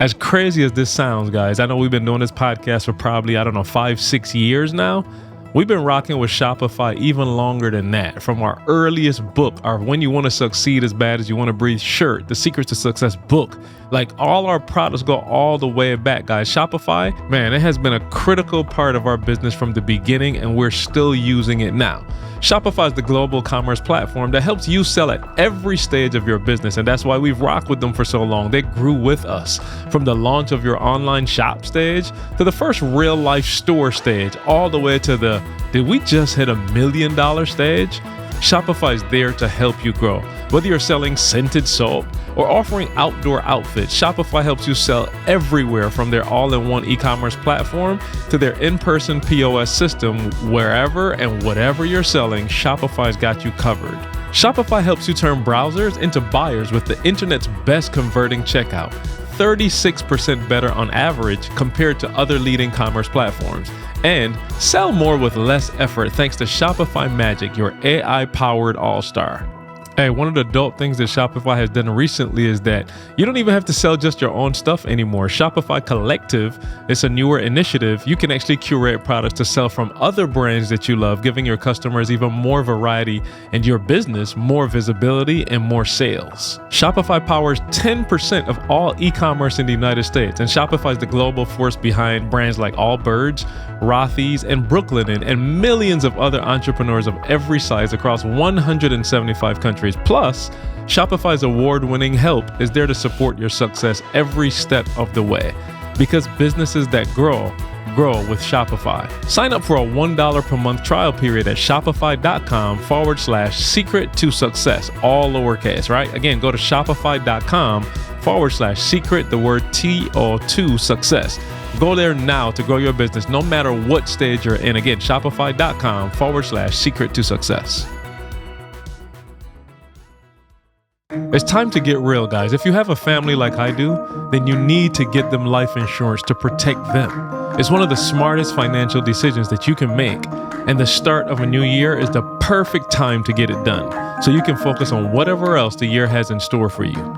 As crazy as this sounds, guys, I know we've been doing this podcast for probably, 5-6 years now. We've been rocking with Shopify even longer than that. From our earliest book, our When You Want to Succeed as Bad as You Want to Breathe shirt, the Secrets to Success book. Like, all our products go all the way back, guys. Shopify, man, it has been a critical part of our business from the beginning, and we're still using it now. Shopify is the global commerce platform that helps you sell at every stage of your business, and that's why we've rocked with them for so long. They grew with us from the launch of your online shop stage to the first real life store stage, all the way to the did we just hit $1 million stage? Shopify is there to help you grow. Whether you're selling scented soap or offering outdoor outfits, Shopify helps you sell everywhere, from their all-in-one e-commerce platform to their in-person POS system. Wherever and whatever you're selling, Shopify's got you covered. Shopify helps you turn browsers into buyers with the internet's best converting checkout, 36% better on average compared to other leading commerce platforms. And sell more with less effort thanks to Shopify Magic, your AI-powered all-star. Hey, one of the dope things that Shopify has done recently is that you don't even have to sell just your own stuff anymore. Shopify Collective is a newer initiative. You can actually curate products to sell from other brands that you love, giving your customers even more variety and your business more visibility and more sales. Shopify powers 10% of all e-commerce in the United States, and Shopify is the global force behind brands like Allbirds, Rothy's, and Brooklinen, and millions of other entrepreneurs of every size across 175 countries. Plus, Shopify's award-winning help is there to support your success every step of the way. Because businesses that grow with Shopify. Sign up for a $1 per month trial period at shopify.com/secret to success, all lowercase, right? Again, go to shopify.com/secret, the word TO2 success. Go there now to grow your business no matter what stage you're in. Again, shopify.com/secret to success. It's time to get real, guys. If you have a family like I do, then you need to get them life insurance to protect them. It's one of the smartest financial decisions that you can make, and the start of a new year is the perfect time to get it done, so you can focus on whatever else the year has in store for you.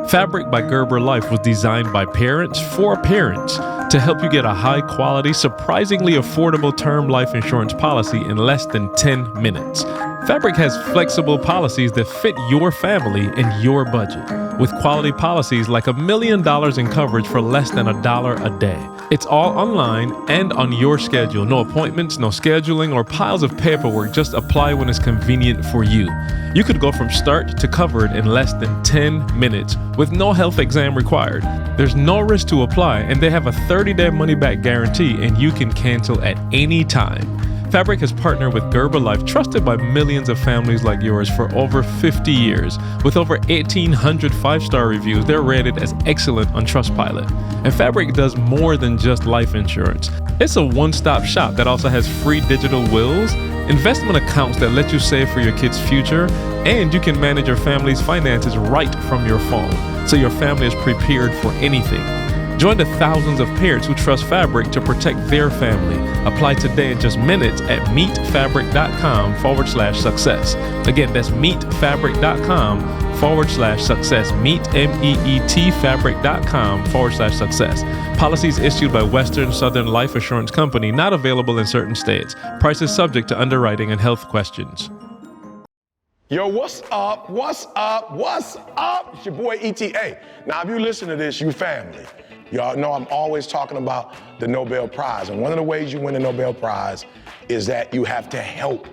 Fabric by Gerber Life was designed by parents for parents to help you get a high-quality, surprisingly affordable term life insurance policy in less than 10 minutes. Fabric has flexible policies that fit your family and your budget, with quality policies like $1 million in coverage for less than $1 a day. It's all online and on your schedule. No appointments, no scheduling, or piles of paperwork. Just apply when it's convenient for you. You could go from start to covered in less than 10 minutes with no health exam required. There's no risk to apply, and they have a 30-day money-back guarantee, and you can cancel at any time. Fabric has partnered with Gerber Life, trusted by millions of families like yours for over 50 years. With over 1,800 five-star reviews, they're rated as excellent on Trustpilot. And Fabric does more than just life insurance. It's a one-stop shop that also has free digital wills, investment accounts that let you save for your kids' future, and you can manage your family's finances right from your phone, so your family is prepared for anything. Join the thousands of parents who trust Fabric to protect their family. Apply today in just minutes at meetfabric.com/success. Again, that's meetfabric.com/success. meetfabric.com/success. Policies issued by Western Southern Life Assurance Company, not available in certain states. Prices subject to underwriting and health questions. Yo, what's up? What's up? What's up? It's your boy ETA. Now, if you listen to this, you family. Y'all know I'm always talking about the Nobel Prize. And one of the ways you win the Nobel Prize is that you have to help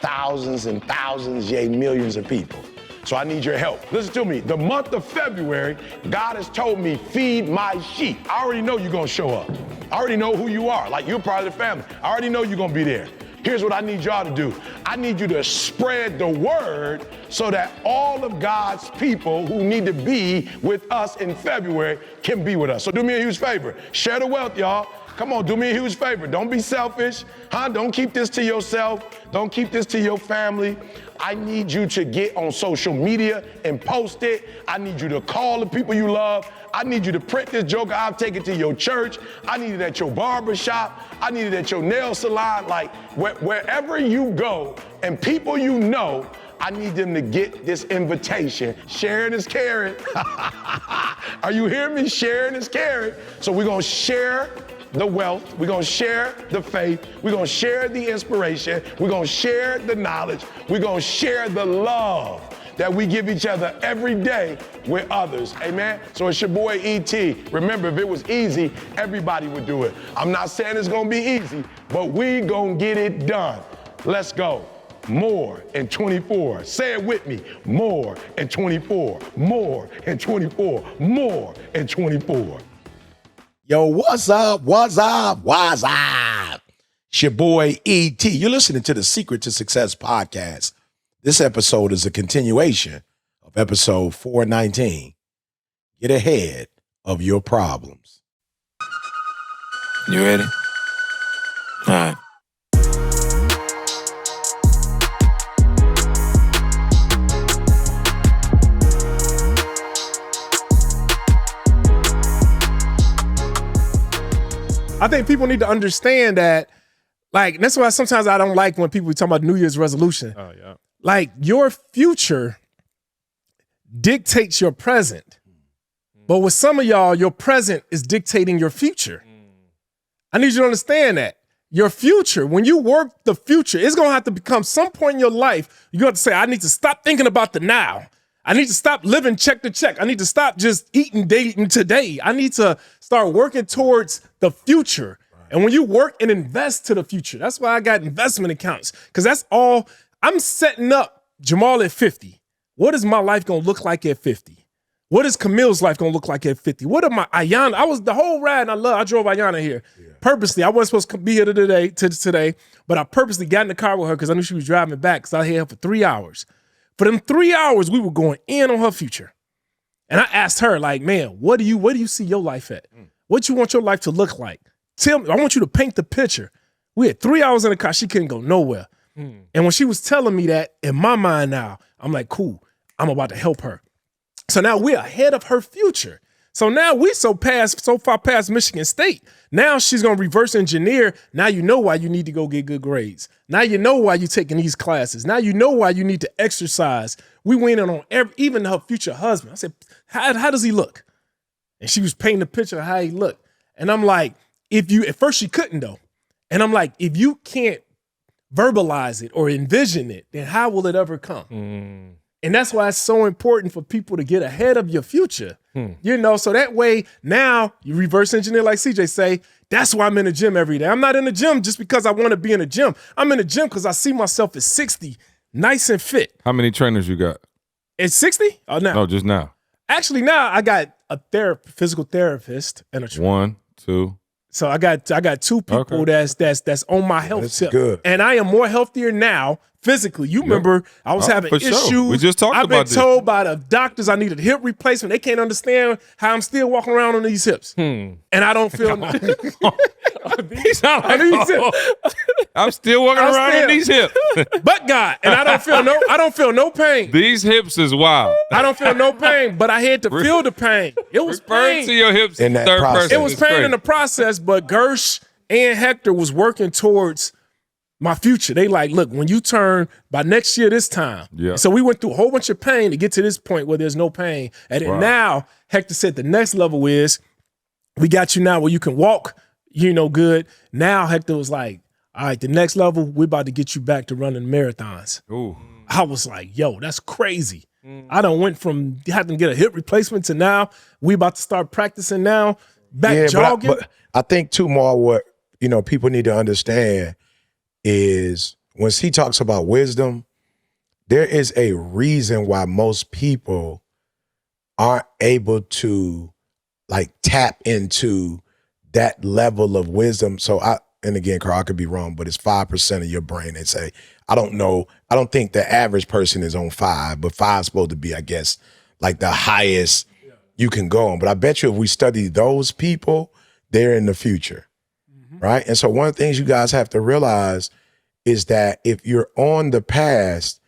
thousands and thousands, yea, millions of people. So I need your help. Listen to me. The month of February, God has told me, feed my sheep. I already know you're going to show up. I already know who you are. Like, you're part of the family. I already know you're going to be there. Here's what I need y'all to do. I need you to spread the word so that all of God's people who need to be with us in February can be with us. So do me a huge favor. Share the wealth, y'all. Come on, do me a huge favor. Don't be selfish, huh? Don't keep this to yourself. Don't keep this to your family. I need you to get on social media and post it. I need you to call the people you love. I need you to print this joker out, take it to your church. I need it at your barber shop. I need it at your nail salon. Like, wherever you go and people you know, I need them to get this invitation. Sharing is caring. Are you hearing me? Sharing is caring. So we're going to share the wealth. We're going to share the faith. We're going to share the inspiration. We're going to share the knowledge. We're going to share the love that we give each other every day with others. Amen? So it's your boy E.T. Remember, if it was easy, everybody would do it. I'm not saying it's going to be easy, but we going to get it done. Let's go. More in 24. Say it with me. More in 24. More in 24. More in 24. Yo, what's up? What's up? What's up? It's your boy E.T. You're listening to the Secret to Success podcast. This episode is a continuation of episode 419. Get ahead of your problems. You ready? All right. I think people need to understand that, like, that's why sometimes I don't like when people talk about New Year's resolution. Oh, yeah. Like, your future dictates your present. But with some of y'all, your present is dictating your future. I need you to understand that. Your future, when you work the future, it's going to have to become some point in your life, you have to say, I need to stop thinking about the now. I need to stop living check to check. I need to stop just eating, dating today. I need to start working towards the future. Right. And when you work and invest to the future, that's why I got investment accounts, because that's all. I'm setting up Jamal at 50. What is my life going to look like at 50? What is Camille's life going to look like at 50? What am Ayana? I was the whole ride. I drove Ayana here purposely. I wasn't supposed to be here today, but I purposely got in the car with her because I knew she was driving back, because I had her for 3 hours. For them 3 hours, we were going in on her future. And I asked her, like, man, where do you see your life at? What you want your life to look like? Tell me, I want you to paint the picture. We had 3 hours in the car. She couldn't go nowhere. And when she was telling me that, in my mind now, I'm like, cool, I'm about to help her. So now we're ahead of her future. So now we're so far past Michigan State. Now she's going to reverse engineer. Now you know why you need to go get good grades. Now you know why you're taking these classes. Now you know why you need to exercise. We went in on even her future husband. I said, how does he look? And she was painting a picture of how he looked. And I'm like, at first she couldn't though. And I'm like, if you can't verbalize it or envision it, then how will it ever come? And that's why it's so important for people to get ahead of your future. You know, so that way now you reverse engineer, like CJ say. That's why I'm in the gym every day. I'm not in the gym just because I want to be in the gym. I'm in the gym because I see myself at 60, nice and fit. How many trainers you got? At 60? Oh, now. No, just now. Actually, now I got a physical therapist and a trainer. 1, 2. So I got two people that's on my health tip. Good. And I am more healthier now physically. You remember I was having issues. Sure. We just talked I've about been told by the doctors I needed hip replacement. They can't understand how I'm still walking around on these hips. And I don't feel He's not like, I'm still walking around on these hips. But God, and I don't feel no pain. These hips is wild. I don't feel no pain, but I had to feel the pain. It was Referring pain. to your hips In that third process. person. It was pain in the process, but Gersh and Hector was working towards my future. They like, look, when you turn by next year this time. Yeah. So we went through a whole bunch of pain to get to this point where there's no pain. And then now Hector said the next level is we got you now where you can walk, good. Now Hector was like, all right, the next level, we're about to get you back to running marathons. Ooh. I was like, yo, that's crazy. I done went from having to get a hip replacement to now we about to start practicing now, back jogging. But I think too, more what people need to understand is when he talks about wisdom, there is a reason why most people aren't able to like tap into that level of wisdom. So and again, Carl, I could be wrong, but it's 5% of your brain. They say, I don't know. I don't think the average person is on 5, but 5 is supposed to be, I guess, like the highest you can go on. But I bet you if we study those people, they're in the future, right? And so one of the things you guys have to realize is that if you're on the past,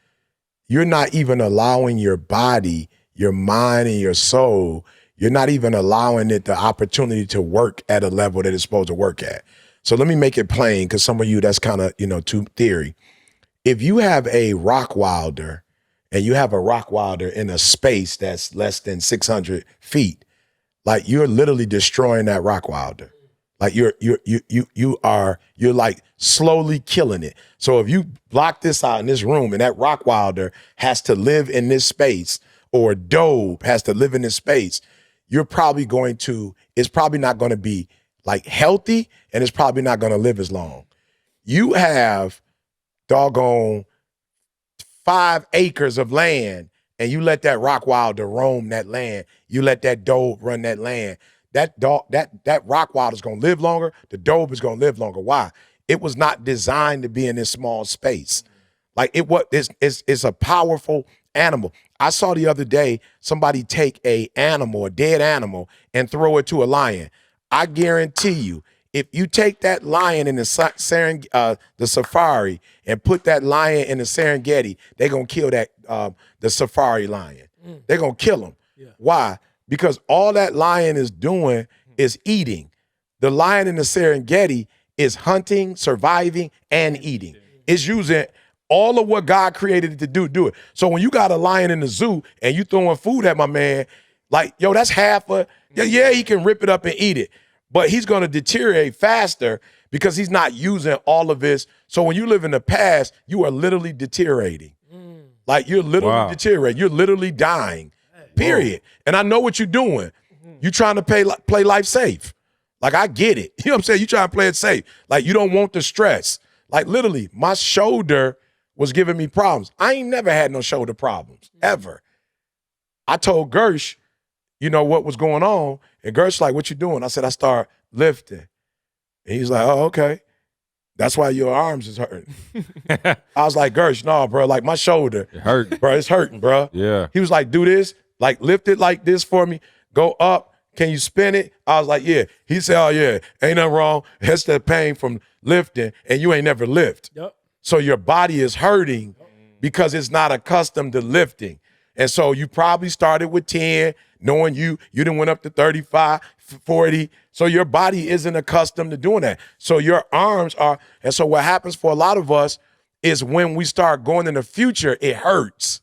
you're not even allowing your body, your mind, and your soul, you're not even allowing it the opportunity to work at a level that it's supposed to work at. So let me make it plain, because some of you, that's kind of, too theory. If you have a Rockwilder and you have a Rockwilder in a space that's less than 600 feet, like you're literally destroying that Rockwilder. Like you're like slowly killing it. So if you block this out in this room and that Rockwilder has to live in this space, or a dove has to live in this space, it's probably not going to be like healthy, and it's probably not going to live as long. You have doggone 5 acres of land, and you let that Rockwilder roam that land. You let that dove run that land. That Rockwilder is going to live longer. The dove is going to live longer. Why? It was not designed to be in this small space. Like it's a powerful animal. I saw the other day somebody take a dead animal, and throw it to a lion. I guarantee you, if you take that lion in the safari and put that lion in the Serengeti, they're going to kill the safari lion. They're going to kill him. Yeah. Why? Because all that lion is doing is eating. The lion in the Serengeti is hunting, surviving, and eating. It's using all of what God created it to do it. So when you got a lion in the zoo and you throwing food at my man, like, yo, that's he can rip it up and eat it, but he's going to deteriorate faster because he's not using all of this. So when you live in the past, you are literally deteriorating. Like you're literally deteriorating. You're literally dying, period. And I know what you're doing. You're trying to play life safe. Like, I get it. You know what I'm saying? You trying to play it safe. Like, you don't want the stress. Like, literally, my shoulder was giving me problems. I ain't never had no shoulder problems, ever. I told Gersh, what was going on, and Gersh like, what you doing? I said, I start lifting. And he's like, oh, okay. That's why your arms is hurting. I was like, Gersh, no, bro, like my shoulder. It hurt. Bro, it's hurting, bro. Yeah. He was like, do this, like lift it like this for me, go up. Can you spin it? I was like, yeah. He said, oh, yeah, ain't nothing wrong. That's the pain from lifting, and you ain't never lift. Yep. So your body is hurting because it's not accustomed to lifting. And so you probably started with 10, knowing you done went up to 35, 40. So your body isn't accustomed to doing that. So your arms are, and so what happens for a lot of us is when we start going in the future, it hurts.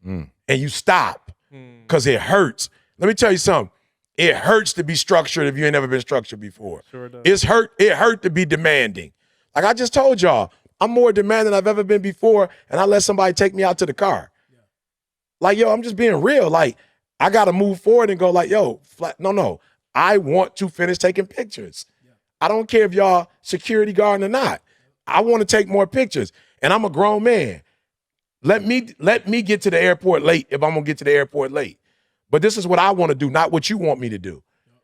And you stop because it hurts. Let me tell you something. It hurts to be structured if you ain't never been structured before. Sure does. It hurt to be demanding. Like I just told y'all, I'm more demanding than I've ever been before, and I let somebody take me out to the car. Yeah. Like, yo, I'm just being real. Like, I got to move forward and go like, yo, no. I want to finish taking pictures. Yeah. I don't care if y'all security guard or not. I want to take more pictures, and I'm a grown man. Let me get to the airport late if I'm going to get to the airport late. But this is what I want to do, not what you want me to do.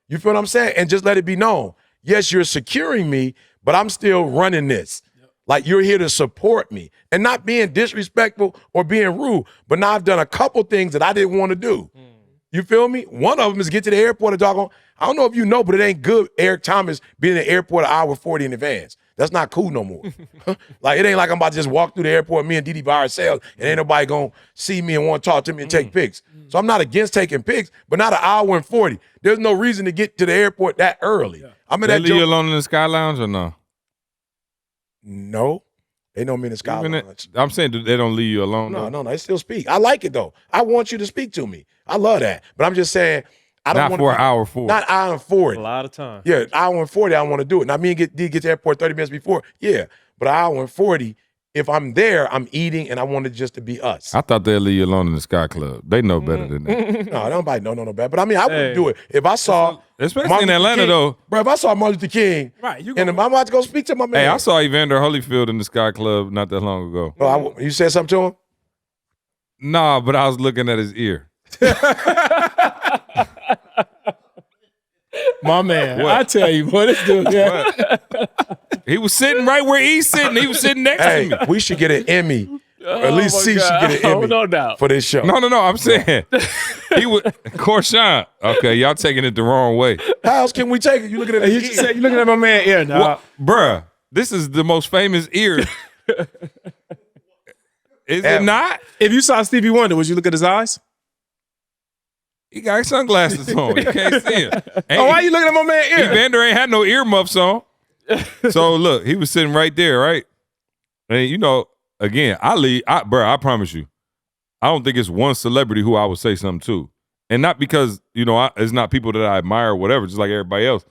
You feel what I'm saying? And just let it be known. Yes, you're securing me, but I'm still running this. Like, you're here to support me and not being disrespectful or being rude. But now I've done a couple things that I didn't want to do. You feel me? One of them is get to the airport and doggone. I don't know if you know, but it ain't good, Eric Thomas, being in the airport an hour 40 in advance. That's not cool no more. Like, it ain't like I'm about to just walk through the airport, me and Didi by ourselves, and ain't nobody going to see me and want to talk to me and take pics. So I'm not against taking pics, but not an hour and 40. There's no reason to get to the airport that early. I'm in They that leave you alone in the Sky Lounge or no? No. They know me in the Sky Lounge. I'm saying they don't leave you alone. No. They still speak. I like it, though. I want you to speak to me. I love that. But I'm just saying, I don't want to. Not for an hour 40. Not hour and 40. A lot of time. Yeah, hour and 40, I want to do it. Now, me and get to the airport 30 minutes before. Yeah. But an hour and 40, if I'm there, I'm eating, and I want it just to be us. I thought they'd leave you alone in the Sky Club. They know better than that. No, nobody know no better. But I mean, I wouldn't do it. If I saw especially Martin in Atlanta, King, though. Bro, if I saw Martin Luther King, right, and I'm about to go speak to my man. Hey, I saw Evander Holyfield in the Sky Club not that long ago. Oh, you said something to him? Nah, but I was looking at his ear. My man, What? I tell you, boy, this dude. Yeah. He was sitting right where he's sitting. He was sitting next to me. We should get an Emmy. Or at least C should get an Emmy no doubt. for this show. No. I'm saying he was Corshawn. Okay, y'all taking it the wrong way. How else can we take it? You looking at You his just ear. said you looking at my man ear now. What? Bruh, this is the most famous ear. Is it not? If you saw Stevie Wonder, would you look at his eyes? He got sunglasses on. You can't see him. Oh, why you looking at my man ear? Evander ain't had no earmuffs on. So look, he was sitting right there, right? And again, I promise you, I don't think it's one celebrity who I would say something to. And not because, it's not people that I admire or whatever, just like everybody else.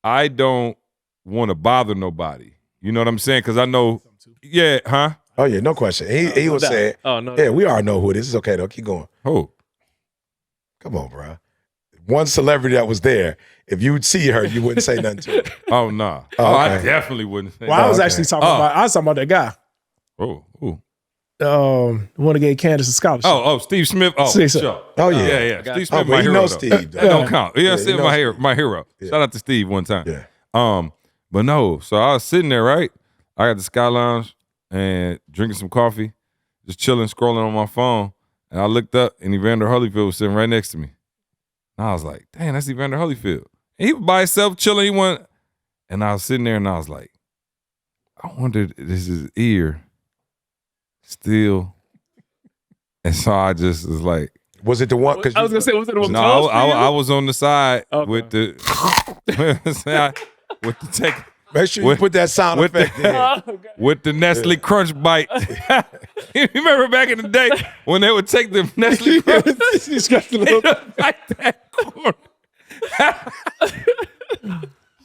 I don't want to bother nobody. You know what I'm saying? Because I know, yeah, huh? Oh, yeah, no question. He was saying, yeah, we already know who it is. It's okay, though. Keep going. Who? Come on, bro. One celebrity that was there, if you would see her, you wouldn't say nothing to her. Oh, nah. Oh, I okay. definitely wouldn't say Well, I was okay. actually talking about. I was talking about that guy. Oh, who? The one that gave Candace a scholarship. Oh, Steve Smith. Oh, Steve Smith. sure. Oh, yeah. Yeah. Steve Smith, Oh, but my he hero. knows though. Steve, though. That don't count. Yeah, he Steve, knows my hero. Yeah. Shout out to Steve one time. Yeah. But no. So I was sitting there, right? I got the Sky Lounge and drinking some coffee, just chilling, scrolling on my phone, and I looked up, and Evander Holyfield was sitting right next to me. And I was like, "Dang, that's Evander Holyfield." And he was by himself chilling. And I was sitting there, and I was like, "I wonder if this is his ear still." And so I just was like, Was it the one? I was gonna say, was it the one? no, I was on the side Okay. with the with the tech. Make sure you put that sound with effect in. With the Nestle Crunch Bite. You remember back in the day when they would take the Nestle Crunch like that corn.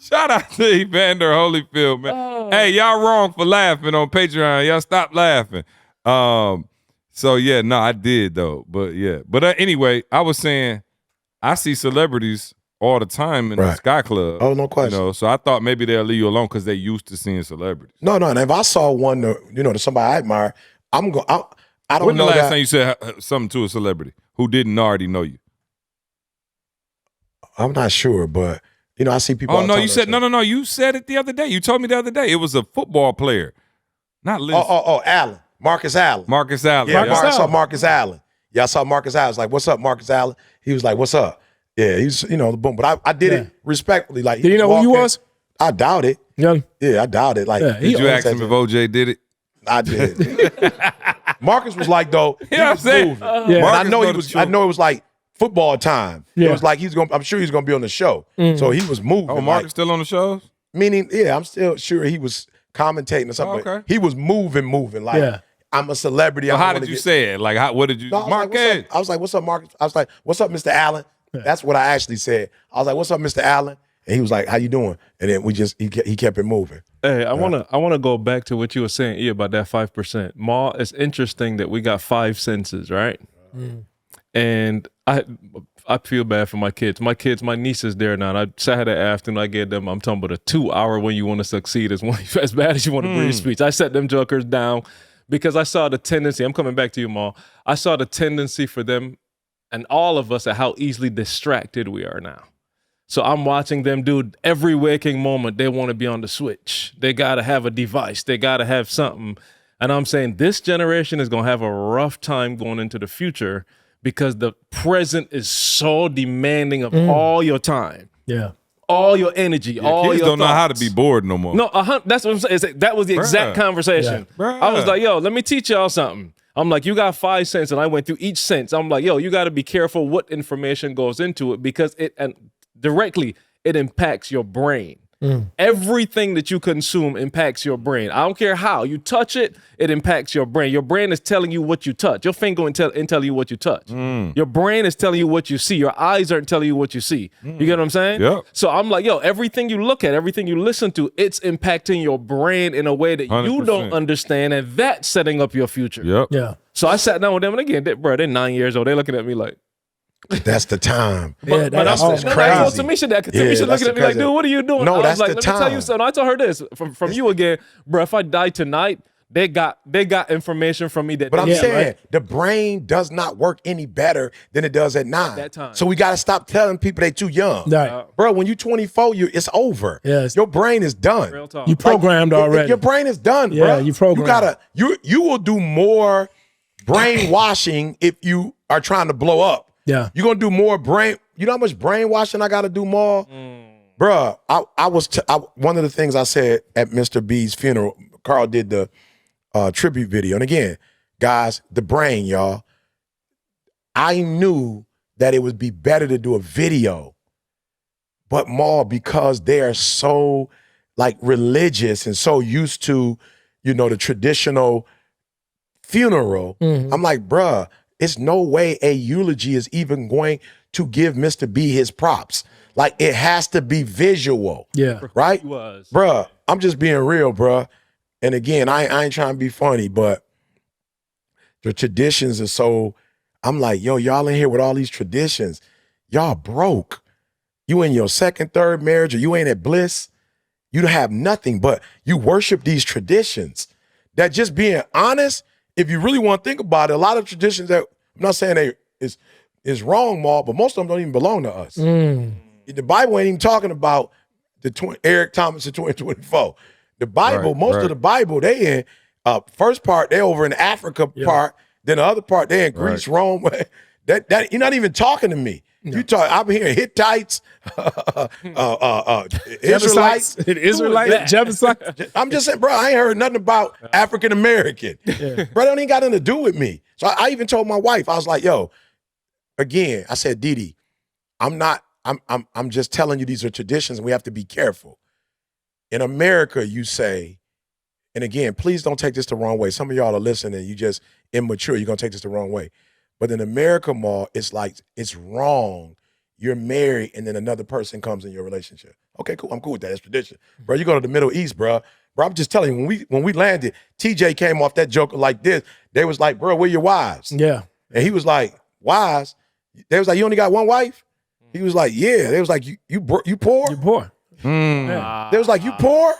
Shout out to Evander Holyfield, man. Hey, y'all wrong for laughing on Patreon. Y'all stop laughing. So yeah, no, I did though. But yeah. But anyway, I was saying I see celebrities all the time in the Sky Club. Oh, no question. So I thought maybe they'll leave you alone because they used to seeing celebrities. No. And if I saw one, to somebody I admire, I'm going. I don't When know the last that. time you said something to a celebrity who didn't already know you? I'm not sure, but I see people. Oh all the no, time you that said say- no. You said it the other day. You told me the other day. It was a football player, not Liz. Allen, Marcus Allen. Marcus Allen. Yeah, Marcus I saw Allen. Marcus Allen. Yeah, I saw Marcus Allen. I was like, "What's up, Marcus Allen?" He was like, "What's up?" Yeah, he's boom. But I did it respectfully. Like, Did you know who you was? I doubt it. Young. Yeah, I doubt it. Like, Yeah, Did you ask him if OJ did it? I did. Marcus was like, though, he Yeah, I'm was saying. moving. Yeah. And I Marcus know know he the was. truth. I know it was like football time. Yeah. It was like I'm sure he's gonna be on the show. So he was moving. Oh, Marcus still on the shows? Meaning, yeah, I'm still sure he was commentating or something. Oh, okay. But he was moving. Like, Yeah. I'm a celebrity. So I how wanna did you get- say it? Like, what did you? No, I was like, what's up, Marcus? I was like, what's up, Mr. Allen? That's what I actually said. I was like, what's up, Mr. Allen? And he was like, how you doing? And then he kept it moving. Hey, I wanna go back to what you were saying, about that 5%. Ma, it's interesting that we got 5 senses, right? And I feel bad for my kids. My niece is there now. And I Saturday afternoon I gave them, I'm talking about a 2-hour when you want to succeed is one as bad as you want to breathe speech. I set them jokers down because I saw the tendency. I'm coming back to you, Ma. I saw the tendency for them and all of us at how easily distracted we are now. So I'm watching them do every waking moment. They want to be on the switch. They got to have a device. They got to have something. And I'm saying this generation is going to have a rough time going into the future because the present is so demanding of all your time, Yeah. all your energy, all Kids your don't know how to thoughts. be bored no more. No, that's what I'm saying. That was the exact conversation. Bruh. I was like, yo, let me teach y'all something. I'm like, you got 5 cents, and I went through each sense. I'm like, yo, you got to be careful what information goes into it because it impacts your brain. Everything that you consume impacts your brain. I don't care how you touch it, it impacts your brain. Your brain is telling you what you touch. Your finger and tell you what you touch. Your brain is telling you what you see. Your eyes aren't telling you what you see. You get what I'm saying? Yep. So I'm like, yo, everything you look at, everything you listen to, it's impacting your brain in a way that you 100%. don't understand, and that's setting up your future. Yep. Yeah. So I sat down with them, and again, they're 9 years old. They're looking at me like, That's the time. Yeah, that's that's crazy. Tamisha Yeah, looking that's at me like, crazy. dude, what are you doing? No, I was that's like, the let me tell you time. something. I told her this from you again, bro. If I die tonight, they got information from me that. But I'm they- saying the brain does not work any better than it does at 9. That time. So we got to stop telling people they too young. Right. Bro, when you're 24, it's over. Yes. Your brain is done. Real talk. You programmed already. Your brain is done, Yeah, bro. you programmed. You will do more brainwashing if you are trying to blow up. Yeah. You're gonna do more brain. You know how much brainwashing I got to do more, bruh. One of the things I said at Mr. B's funeral, Carl did the tribute video, and again, guys, the brain, y'all. I knew that it would be better to do a video, but more because they are so like religious and so used to, the traditional funeral, I'm like, bruh, it's no way a eulogy is even going to give Mr. B his props. Like, it has to be visual. Yeah. Right? was. Bruh, I'm just being real, bruh. And again, I ain't trying to be funny, but the traditions are so, I'm like, yo, y'all in here with all these traditions. Y'all broke. You in your second, third marriage, or you ain't at bliss. You don't have nothing, but you worship these traditions. That, just being honest, if you really want to think about it, a lot of traditions that, I'm not saying they is wrong, Maul, but most of them don't even belong to us. The Bible ain't even talking about Eric Thomas in 2024. The Bible, most of the Bible, they in first part, they over in Africa part, then the other part, they in Greece, Rome. That you're not even talking to me. No. You talk. I'm hearing Hittites, Israelites, Jebusites. I'm just saying, bro. I ain't heard nothing about African American. Bro, that don't even got nothing to do with me. So I even told my wife, I was like, yo, again, I said, Didi, I'm just telling you these are traditions and we have to be careful. In America, you say, and again, please don't take this the wrong way. Some of y'all are listening, you just immature, you're gonna take this the wrong way. But in America, Ma, it's like, it's wrong. You're married and then another person comes in your relationship. Okay, cool, I'm cool with that, it's tradition. Bro, you go to the Middle East, bro. Bro, I'm just telling you, when we landed, TJ came off that joke like this. They was like, bro, where your wives? Yeah. And he was like, wives? They was like, you only got one wife? He was like, yeah. They was like, you poor? You're poor. Yeah. They was like, you poor?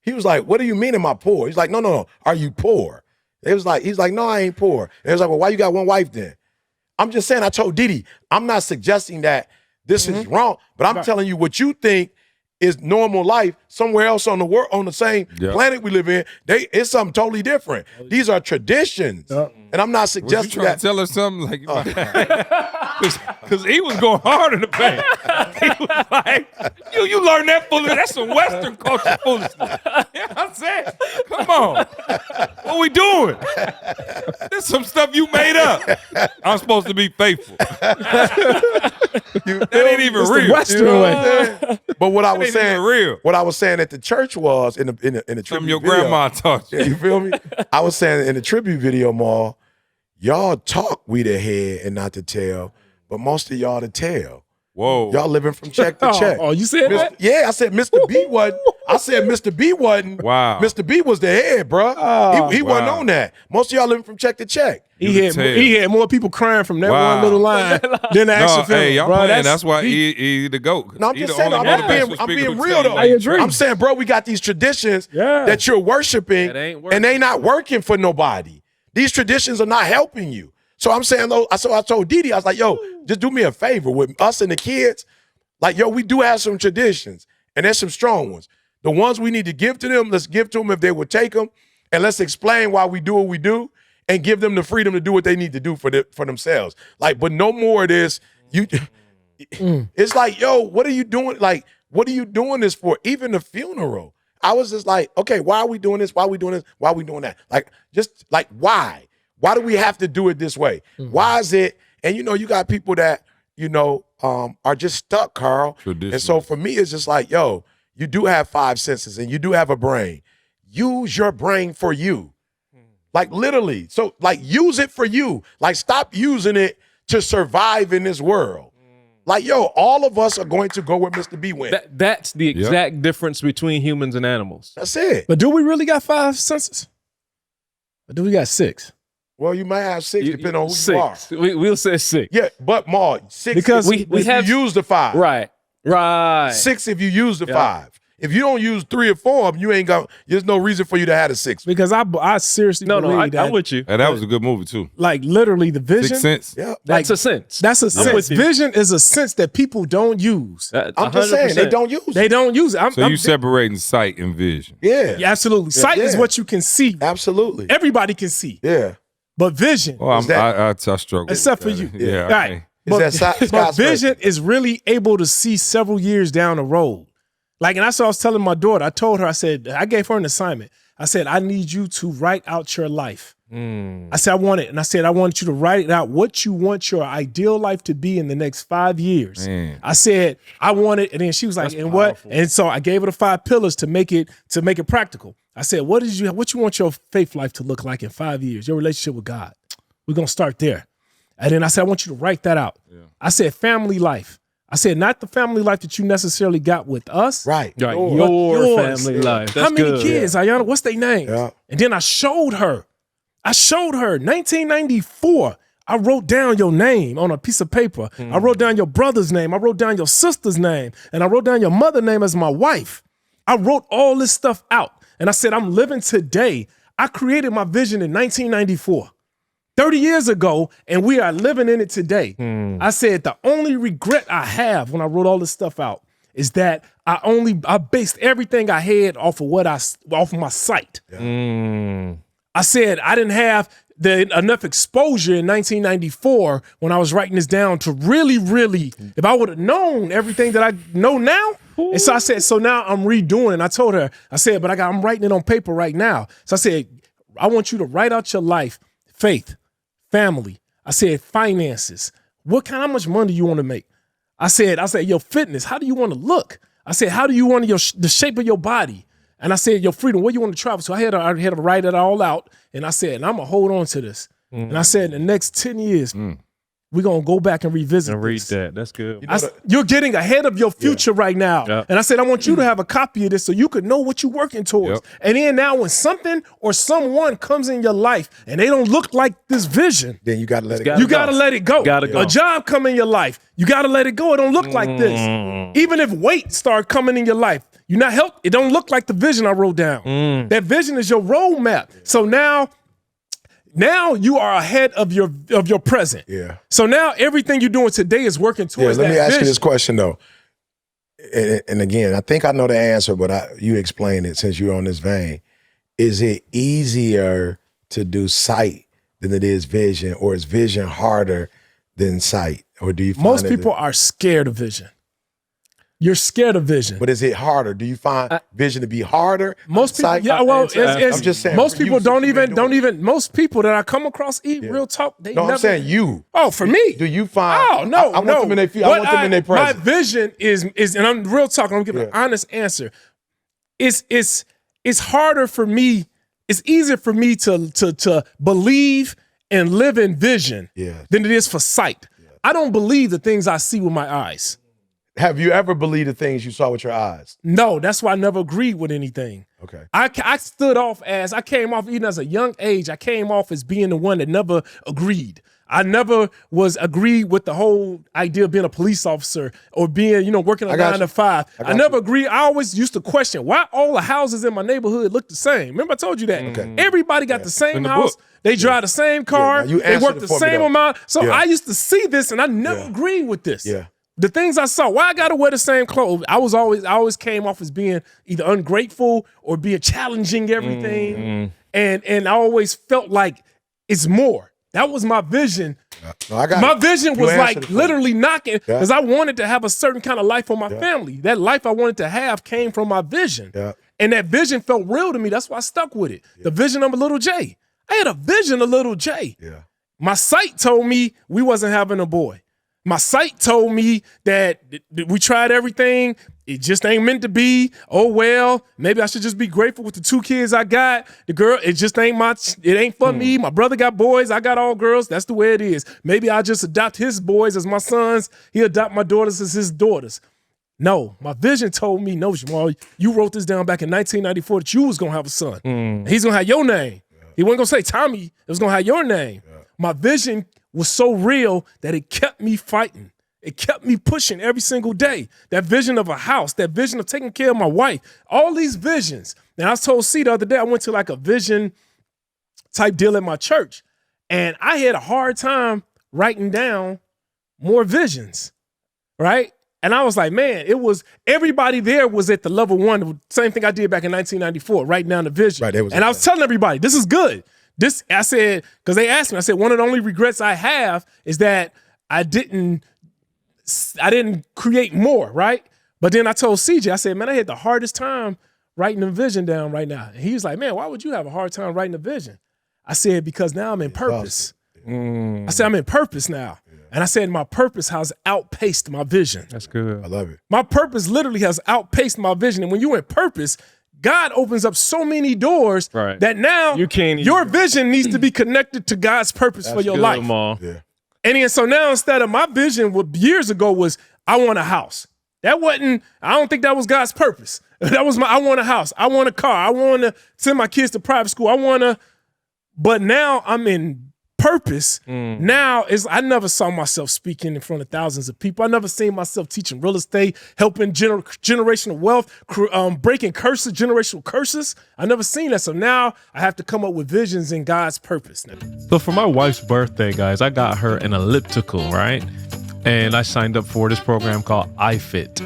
He was like, what do you mean am I poor? He's like, no. Are you poor? He's like, no, I ain't poor. And they was like, well, why you got one wife then? I'm just saying, I told Didi, I'm not suggesting that this is wrong, but I'm telling you what you think is normal life somewhere else on the world, on the same planet we live in. It's something totally different. These are traditions. And I'm not suggesting that. Tell her something like, because he was going hard in the paint. He was like, you learn that foolishness. That's some Western culture foolishness. You know what I'm saying? Come on. What we doing? There's some stuff you made up. I'm supposed to be faithful. That ain't even real. The Western way. But what I was saying, real. What I was saying at the church was in the tribute Something your video, grandma taught you. Yeah, you feel me? I was saying in the tribute video, Ma, y'all talk we the head and not to tail, but most of y'all to tell. Whoa. Y'all living from check to check. Oh, you said that? Yeah, I said Mr. B wasn't. I said Mr. B wasn't. Wow. Mr. B was the head, bro. He wasn't on that. Most of y'all living from check to check. He had more people crying from that one little line than the actual film. Hey, y'all playing. That's why he the GOAT. No, I'm just saying, I'm being real though. I agree. I'm saying, bro, we got these traditions that you're worshiping and they not working for nobody. These traditions are not helping you. So I'm saying, though, so I told Didi, I was like, yo, just do me a favor with us and the kids. Like, yo, we do have some traditions, and there's some strong ones. The ones we need to give to them, let's give to them if they would take them, and let's explain why we do what we do, and give them the freedom to do what they need to do for themselves. Like, but no more of this. It's like, yo, what are you doing? Like, what are you doing this for? Even the funeral. I was just like, okay, why are we doing this? Why are we doing this? Why are we doing that? Like, just like, why? Why do we have to do it this way? Why is it? And you got people that, are just stuck, Carl. And so for me, it's just like, yo, you do have 5 senses and you do have a brain. Use your brain for you. Like literally. So like use it for you. Like stop using it to survive in this world. Like, yo, all of us are going to go where Mr. B went. That's the exact difference between humans and animals. That's it. But do we really got 5 senses? Or do we got 6? Well, you might have 6 depending on who you are. We'll say 6. Yeah, but Ma, 6 because if you use the 5. Right. 6 if you use the 5. If you don't use 3 or 4 of them, you ain't got. There's no reason for you to have a 6. Because I seriously believe I'm with you. And that was a good movie too. Like literally the vision. 6 Sense. Yeah, That's a sense. That's a sense. Vision is a sense that people don't use. I'm just saying they don't use it. They don't use it. So you separating sight and vision. Yeah, absolutely. Sight is what you can see. Absolutely. Everybody can see. Yeah. But vision. Well, I struggle. Except for you. Yeah. Right. But vision is really able to see several years down the road. Like, and that's what I was telling my daughter. I told her, I gave her an assignment. I said, I need you to write out your life. I said, I want it. And I said, I want you to write it out what you want your ideal life to be in the next 5 years. I said, I want it. And then she was like, and what? And so I gave her the 5 pillars to make it practical. I said, what you want your faith life to look like in 5 years, your relationship with God? We're going to start there. And then I said, I want you to write that out. Yeah. I said, family life. I said, not the family life that you necessarily got with us. Right. Your family life. That's how many good. kids, Ayana? What's their names? Yeah. And then I showed her. 1994. I wrote down your name on a piece of paper. I wrote down your brother's name. I wrote down your sister's name. And I wrote down your mother's name as my wife. I wrote all this stuff out. And I said, I'm living today. I created my vision in 1994. 30 years ago, and we are living in it today. I said the only regret I have when I wrote all this stuff out is that I based everything I had off of my sight. Yeah. I said I didn't have enough exposure in 1994 when I was writing this down to really, if I would have known everything that I know now. And so I said, so now I'm redoing it. And I told her, I said, but I'm writing it on paper right now. So I said, I want you to write out your life, faith, family. I said, finances. How much money do you want to make? I said, your fitness. How do you want to look? I said, how do you want the shape of your body? And I said, your freedom, where you want to travel? So I had to write it all out. And I said, and I'm going to hold on to this. And I said, in the next 10 years, we're going to go back and revisit and read this. that. That's good. You're getting ahead of your future right now. Yep. And I said, I want you to have a copy of this so you could know what you're working towards. Yep. And then now when something or someone comes in your life and they don't look like this vision, then you got to let it go. You got to let it go. Gotta go. A job come in your life, you got to let it go. It don't look like this. Even if weight start coming in your life, you're not healthy. It don't look like the vision I wrote down. That vision is your roadmap. So now you are ahead of your present. Yeah. So now everything you're doing today is working towards that let me ask vision. you this question though. And again, I think I know the answer, but you explain it since you're on this vein. Is it easier to do sight than it is vision, or is vision harder than sight? Or do you find most people are scared of vision? You're scared of vision. But is it harder? Do you find vision to be harder? Most people, sight? I'm just saying. Most people don't even. Most people that I come across, real talk, they never. I'm saying you. Oh, for me. Do you find? Oh no, I want them in their feet. I want them in their presence. My vision is, and I'm real talking. I'm giving an honest answer. It's harder for me. It's easier for me to believe and live in vision than it is for sight. I don't believe the things I see with my eyes. Have you ever believed the things you saw with your eyes? No, that's why I never agreed with anything. Okay. I stood off I came off, even as a young age, I came off as being the one that never agreed. I never was agreed with the whole idea of being a police officer or being, working a 9 to 5. I never agreed. I always used to question why all the houses in my neighborhood look the same. Remember I told you that? Okay. Everybody got the same house. They drive the same car. They work the same amount. So I used to see this and I never agreed with this. Yeah. The things I saw, why I gotta wear the same clothes? I always came off as being either ungrateful or being challenging everything. And I always felt like it's more. That was my vision. My vision was like literally knocking because I wanted to have a certain kind of life for my family. That life I wanted to have came from my vision. Yeah. And that vision felt real to me. That's why I stuck with it. The vision of a little J. I had a vision of little J. Yeah. My sight told me we wasn't having a boy. My sight told me that we tried everything. It just ain't meant to be. Oh, well, maybe I should just be grateful with the 2 kids I got. The girl, it just ain't it ain't for me. My brother got boys. I got all girls. That's the way it is. Maybe I'll just adopt his boys as my sons. He'll adopt my daughters as his daughters. No, my vision told me, no, Jamal, you wrote this down back in 1994 that you was going to have a son. He's going to have your name. He wasn't going to say Tommy. It was going to have your name. My vision was so real that it kept me fighting. It kept me pushing every single day. That vision of a house, that vision of taking care of my wife, all these visions. And I told C the other day, I went to like a vision type deal at my church, and I had a hard time writing down more visions, right? And I was like, man, everybody there was at the level 1, the same thing I did back in 1994, writing down the vision. Right, and I was telling everybody, this is good. I said, because they asked me, I said, one of the only regrets I have is that I didn't create more, right? But then I told CJ, I said, man, I had the hardest time writing the vision down right now. And he was like, man, why would you have a hard time writing the vision? I said, because now I'm in purpose. I said, I'm in purpose now. And I said, my purpose has outpaced my vision. That's good. I love it. My purpose literally has outpaced my vision. And when you're in purpose, God opens up so many doors that now your vision needs to be connected to God's purpose for your life. Yeah. And then so now instead of my vision years ago was I want a house. That wasn't, I don't think that was God's purpose. That was I want a house. I want a car. I want to send my kids to private school. But now I'm in purpose. Now I never saw myself speaking in front of thousands of people. I never seen myself teaching real estate, helping generational wealth, breaking generational curses. I never seen that. So now I have to come up with visions in God's purpose. So for my wife's birthday, guys, I got her an elliptical, right? And I signed up for this program called iFit.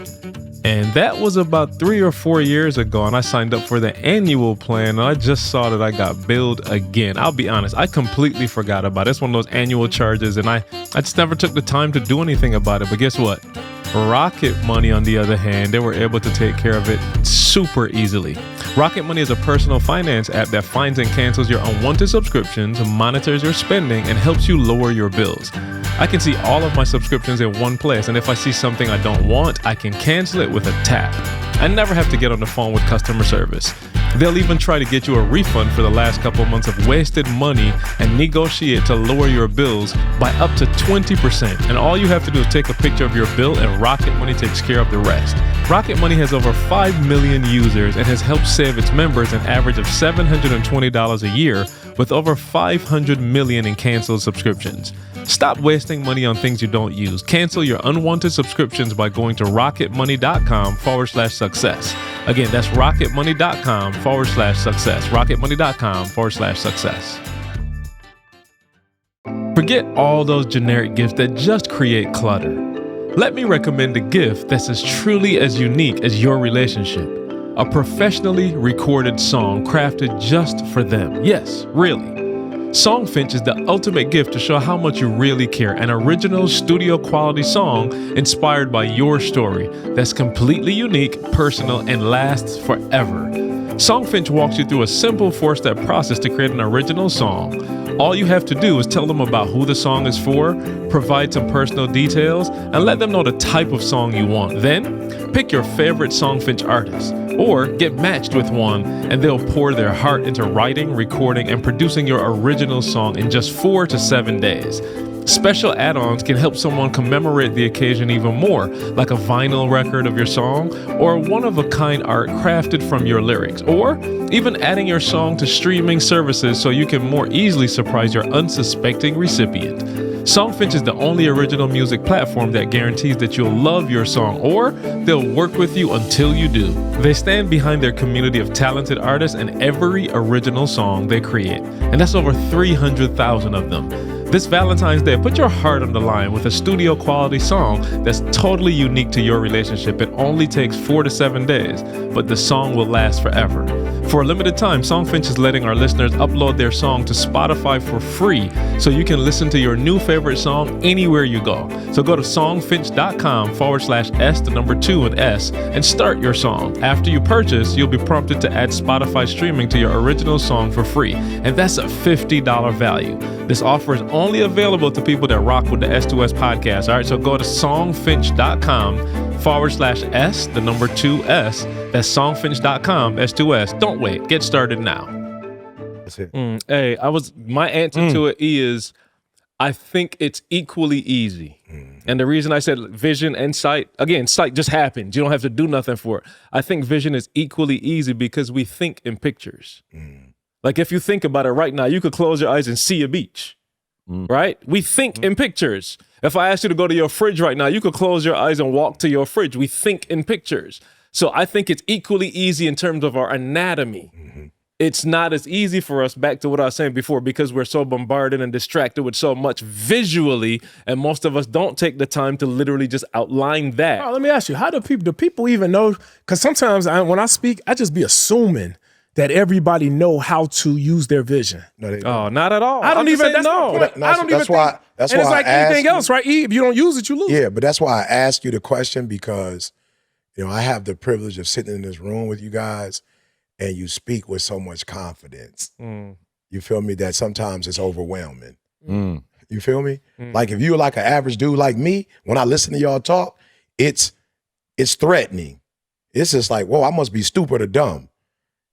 And that was about 3 or 4 years ago. And I signed up for the annual plan. And I just saw that I got billed again. I'll be honest, I completely forgot about it. It's one of those annual charges. And I just never took the time to do anything about it. But guess what? Rocket Money, on the other hand, they were able to take care of it super easily. Rocket Money is a personal finance app that finds and cancels your unwanted subscriptions, monitors your spending, and helps you lower your bills. I can see all of my subscriptions in one place, and if I see something I don't want, I can cancel it with a tap. I never have to get on the phone with customer service. They'll even try to get you a refund for the last couple months of wasted money and negotiate to lower your bills by up to 20%. And all you have to do is take a picture of your bill and Rocket Money takes care of the rest. Rocket Money has over 5 million users and has helped save its members an average of $720 a year with over 500 million in canceled subscriptions. Stop wasting money on things you don't use. Cancel your unwanted subscriptions by going to rocketmoney.com/success. Again, that's rocketmoney.com/success. rocketmoney.com/success. Forget all those generic gifts that just create clutter. Let me recommend a gift that's as truly as unique as your relationship. A professionally recorded song crafted just for them. Yes, really. Songfinch is the ultimate gift to show how much you really care. An original studio quality song inspired by your story that's completely unique, personal, and lasts forever. Songfinch walks you through a simple 4-step process to create an original song. All you have to do is tell them about who the song is for, provide some personal details, and let them know the type of song you want. Then, pick your favorite Songfinch artist, or get matched with one, and they'll pour their heart into writing, recording, and producing your original song in just 4 to 7 days. Special add-ons can help someone commemorate the occasion even more, like a vinyl record of your song, or one-of-a-kind art crafted from your lyrics, or even adding your song to streaming services so you can more easily surprise your unsuspecting recipient. Songfinch is the only original music platform that guarantees that you'll love your song, or they'll work with you until you do. They stand behind their community of talented artists and every original song they create, and that's over 300,000 of them. This Valentine's Day, put your heart on the line with a studio quality song that's totally unique to your relationship. It only takes 4 to 7 days, but the song will last forever. For a limited time, Songfinch is letting our listeners upload their song to Spotify for free, so you can listen to your new favorite song anywhere you go. So go to songfinch.com/S and start your song. After you purchase, you'll be prompted to add Spotify streaming to your original song for free, and that's a $50 value. This offer is only available to people that rock with the S2S podcast. All right, so go to songfinch.com/S. That's songfinch.com, S2S. Don't wait. Get started now. That's it. Hey, my answer to it is, I think it's equally easy. And the reason I said vision and sight, again, sight just happens. You don't have to do nothing for it. I think vision is equally easy because we think in pictures. Like if you think about it right now, you could close your eyes and see a beach, right? We think in pictures. If I asked you to go to your fridge right now, you could close your eyes and walk to your fridge. We think in pictures. So I think it's equally easy in terms of our anatomy. It's not as easy for us, back to what I was saying before, because we're so bombarded and distracted with so much visually, and most of us don't take the time to literally just outline that. Oh, let me ask you, how do people even know? Because sometimes when I speak, I just be assuming that everybody know how to use their vision. No, they don't. Oh, not at all. I don't even know. That's why it's like anything else, right? If you don't use it, you lose. Yeah, but that's why I asked you the question, because I have the privilege of sitting in this room with you guys, and you speak with so much confidence. You feel me? That sometimes it's overwhelming. You feel me? Like if you're like an average dude like me, when I listen to y'all talk, it's threatening. It's just like, whoa, I must be stupid or dumb.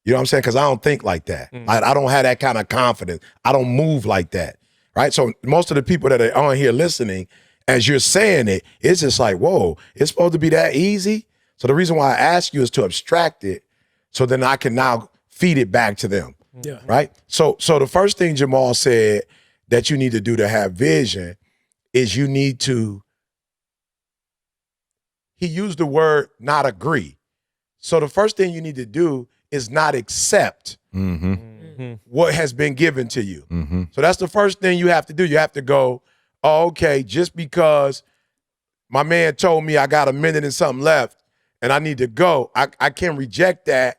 You know what I'm saying? Because I don't think like that. I don't have that kind of confidence. I don't move like that, right? So most of the people that are on here listening, as you're saying it, it's just like, whoa, it's supposed to be that easy? So the reason why I ask you is to abstract it so then I can now feed it back to them, right? So the first thing Jamal said that you need to do to have vision is you need to, he used the word not agree. So the first thing you need to do is not accept what has been given to you. So that's the first thing you have to do. You have to go, oh, okay, just because my man told me I got a minute and something left and I need to go, I can reject that.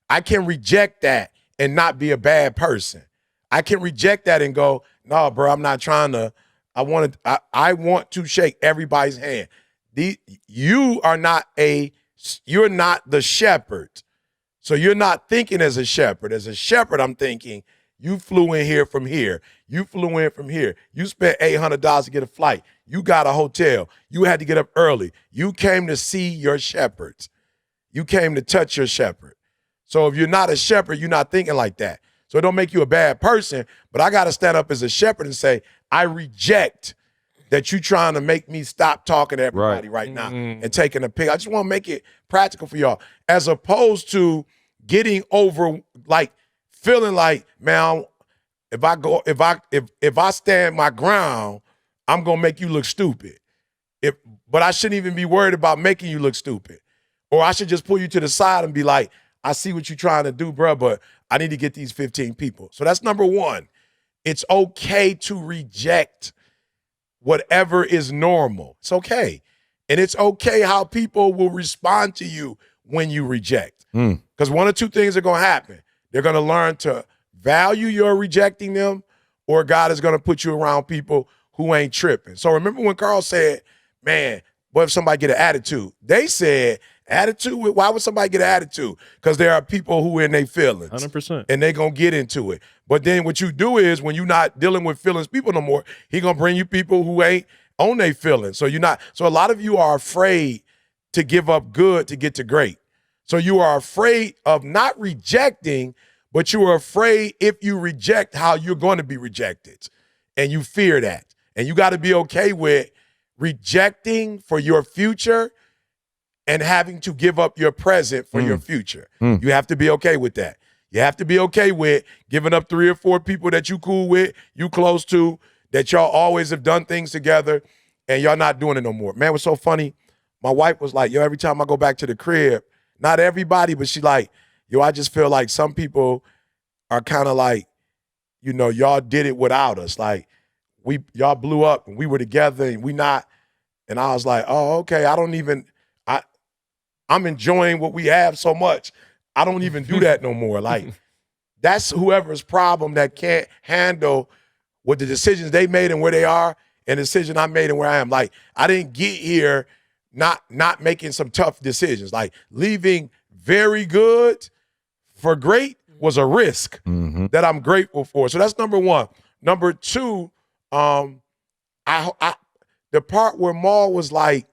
I can reject that and not be a bad person. I can reject that and go, no, bro, I'm not trying to, I want to shake everybody's hand. You're not the shepherd. So you're not thinking as a shepherd. As a shepherd, I'm thinking, you flew in here from here. You flew in from here. You spent $800 to get a flight. You got a hotel. You had to get up early. You came to see your shepherds. You came to touch your shepherd. So if you're not a shepherd, you're not thinking like that. So it don't make you a bad person, but I got to stand up as a shepherd and say, I reject that you trying to make me stop talking to everybody right now and taking a pic. I just want to make it practical for y'all, as opposed to getting over, like, feeling like, man, if I stand my ground, I'm gonna make you look stupid. But I shouldn't even be worried about making you look stupid. Or I should just pull you to the side and be like, I see what you're trying to do, bro, but I need to get these 15 people. So that's number one. It's okay to reject whatever is normal. It's okay. And it's okay how people will respond to you when you reject. Because one or two things are going to happen. They're going to learn to value your rejecting them, or God is going to put you around people who ain't tripping. So remember when Carl said, man, what if somebody get an attitude? They said, attitude? Why would somebody get an attitude? Because there are people who in their feelings. 100%. And they going to get into it. But then what you do is, when you're not dealing with feelings people no more, he going to bring you people who ain't on their feelings. So so a lot of you are afraid to give up good to get to great. So you are afraid of not rejecting, but you are afraid if you reject how you're going to be rejected. And you fear that. And you got to be okay with rejecting for your future and having to give up your present for your future. You have to be okay with that. You have to be okay with giving up 3 or 4 people that you cool with, you close to, that y'all always have done things together, and y'all not doing it no more. Man, it was so funny. My wife was like, yo, every time I go back to the crib, not everybody, but she like, yo, I just feel like some people are kind of like, you know, y'all did it without us. Like, y'all blew up and we were together and we not. And I was like, oh, okay, I'm enjoying what we have so much. I don't even do that no more. Like, that's whoever's problem that can't handle what the decisions they made and where they are, and the decision I made and where I am. Like, I didn't get here not making some tough decisions. Like, leaving very good for great was a risk that I'm grateful for. So that's number one. Number two, the part where Maul was like,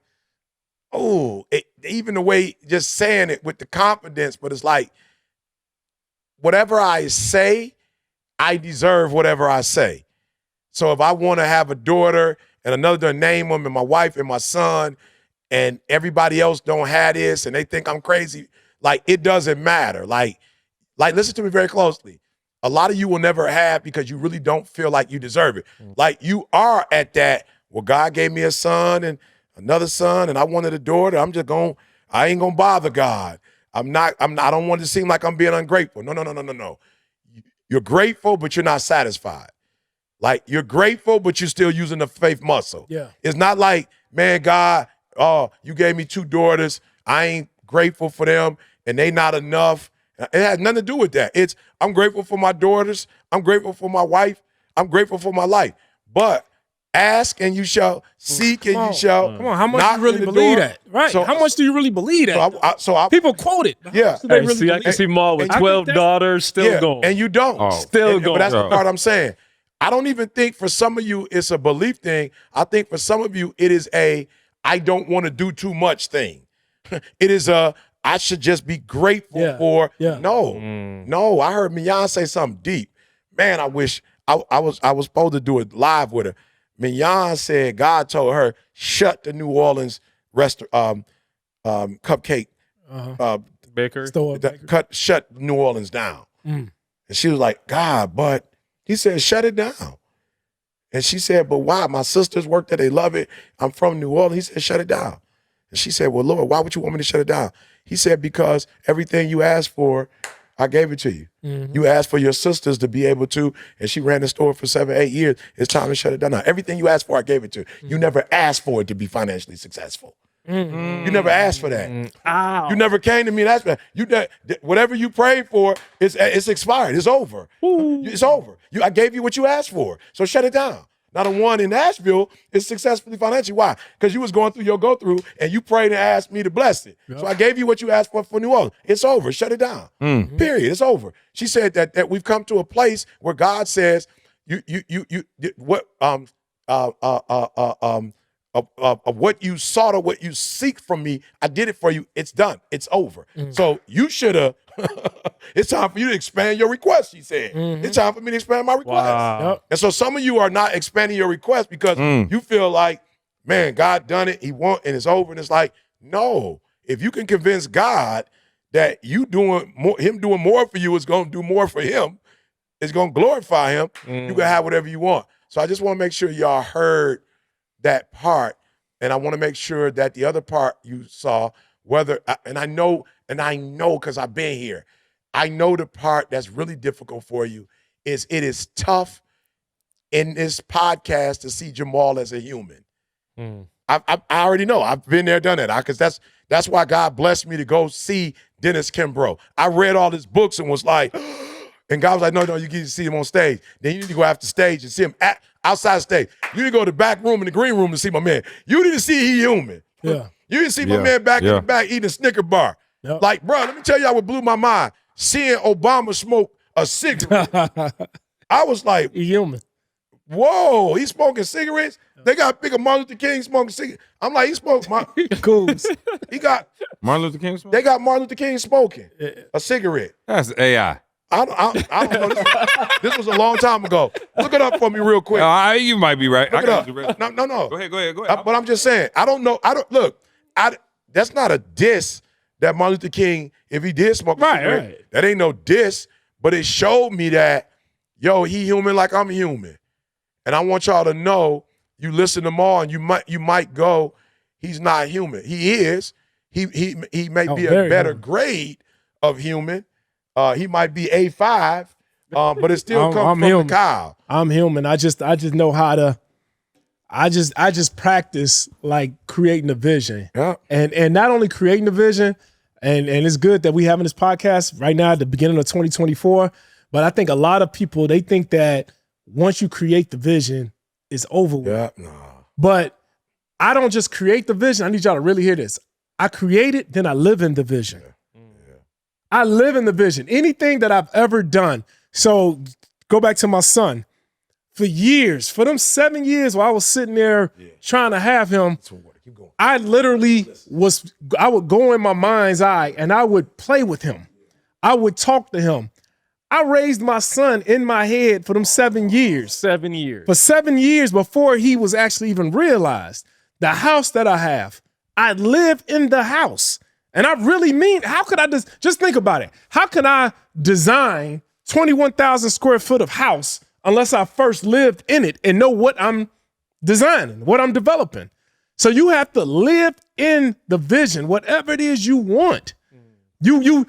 oh, even the way just saying it with the confidence, but it's like, whatever I say, I deserve whatever I say. So if I want to have a daughter and another name them and my wife and my son, and everybody else don't have this and they think I'm crazy, like, it doesn't matter. Like listen to me very closely. A lot of you will never have because you really don't feel like you deserve it. Like, you are at that, well, God gave me a son and another son, and I wanted a daughter. I ain't gonna bother God. I don't want it to seem like I'm being ungrateful. No. You're grateful, but you're not satisfied. Like, you're grateful, but you're still using the faith muscle. Yeah. It's not like, man, God, oh, you gave me 2 daughters. I ain't grateful for them, and they not enough. It has nothing to do with that. I'm grateful for my daughters. I'm grateful for my wife. I'm grateful for my life. But ask and you shall, seek and you shall. Come on, how much knock do you really in the believe door. that? Right. So- how much do you really believe that? So I People quote it. Yeah. How much do they Hey, really see, I believe can see Maul with And I 12 think that's- daughters still going. And you don't. Oh. Still But that's the going. part I'm saying. I don't even think for some of you it's a belief thing. I think for some of you it is I don't want to do too much thing. It is I should just be grateful for. Yeah. No. I heard Mignon say something deep. Man, I wish I was supposed to do it live with her. Mignon said God told her shut the New Orleans cupcake Baker. shut New Orleans down. And she was like, God, but he said shut it down. And she said, but why? My sisters work there, they love it. I'm from New Orleans. He said, shut it down. And she said, well, Lord, why would you want me to shut it down? He said, because everything you asked for, I gave it to you. You asked for your sisters to be able to, and she ran the store for 7-8 years. It's time to shut it down now. Everything you asked for, I gave it to you. You never asked for it to be financially successful. You never asked for that. You never came to me and asked for that. Whatever you prayed for, it's expired. It's over. It's over. I gave you what you asked for. So shut it down. Now the one in Nashville is successfully financially. Why? Because you was going through your go-through and you prayed and asked me to bless it. Yep. So I gave you what you asked for New Orleans. It's over. Shut it down. Period. It's over. She said that we've come to a place where God says, what you sought or what you seek from me, I did it for you. It's done. It's over. So you should have. It's time for you to expand your request, she said. It's time for me to expand my request. Wow. Yep. And so some of you are not expanding your request because you feel like, man, God done it. He won and it's over. And it's like, no. If you can convince God that him doing more for you is going to do more for him, it's going to glorify him, you can have whatever you want. So I just want to make sure y'all heard that part. And I want to make sure that the other part you saw, and I know because I've been here, I know the part that's really difficult for you is it is tough in this podcast to see Jamal as a human. I already know. I've been there, done that. Because that's why God blessed me to go see Dennis Kimbrough. I read all his books and was like, and God was like, no, you get to see him on stage. Then you need to go after stage and see him outside stage. You need to go to the back room in the green room to see my man. You need to see he human. Yeah. You didn't see my man back in the back eating a Snicker bar. Yep. Like, bro, let me tell y'all what blew my mind. Seeing Obama smoke a cigarette. I was like, He human. whoa, he's smoking cigarettes? They got a picture of Martin Luther King smoking cigarettes. I'm like, he smoked he got Martin Luther King smoking? They got Martin Luther King smoking a cigarette. That's AI. I don't know. This was a long time ago. Look it up for me real quick. You might be right. Look it up. No. Go ahead. But I'm just saying, I don't know. That's not a diss that Martin Luther King, if he did smoke a cigarette, right. that ain't no diss, but it showed me that, he human like I'm human. And I want y'all to know, you listen to Maul and you might go, he's not human. He is. He may be a better grade of human. He might be A5, but it still comes from the Kyle. I'm human. I just know how to. I just practice like creating a vision, and not only creating a vision, and it's good that we having this podcast right now at the beginning of 2024. But I think a lot of people, they think that once you create the vision, it's over with. But I don't just create the vision. I need y'all to really hear this. I create it, then I live in the vision. I live in the vision. Anything that I've ever done. So go back to my son. For years, for them 7 years while I was sitting there trying to have him, I literally I would go in my mind's eye and I would play with him. I would talk to him. I raised my son in my head for them 7 years. 7 years. For 7 years before he was actually even realized. The house that I have, I live in the house. And I really mean, how could I just think about it? How can I design 21,000 square foot of house unless I first lived in it and know what I'm designing, what I'm developing? So you have to live in the vision, whatever it is you want. You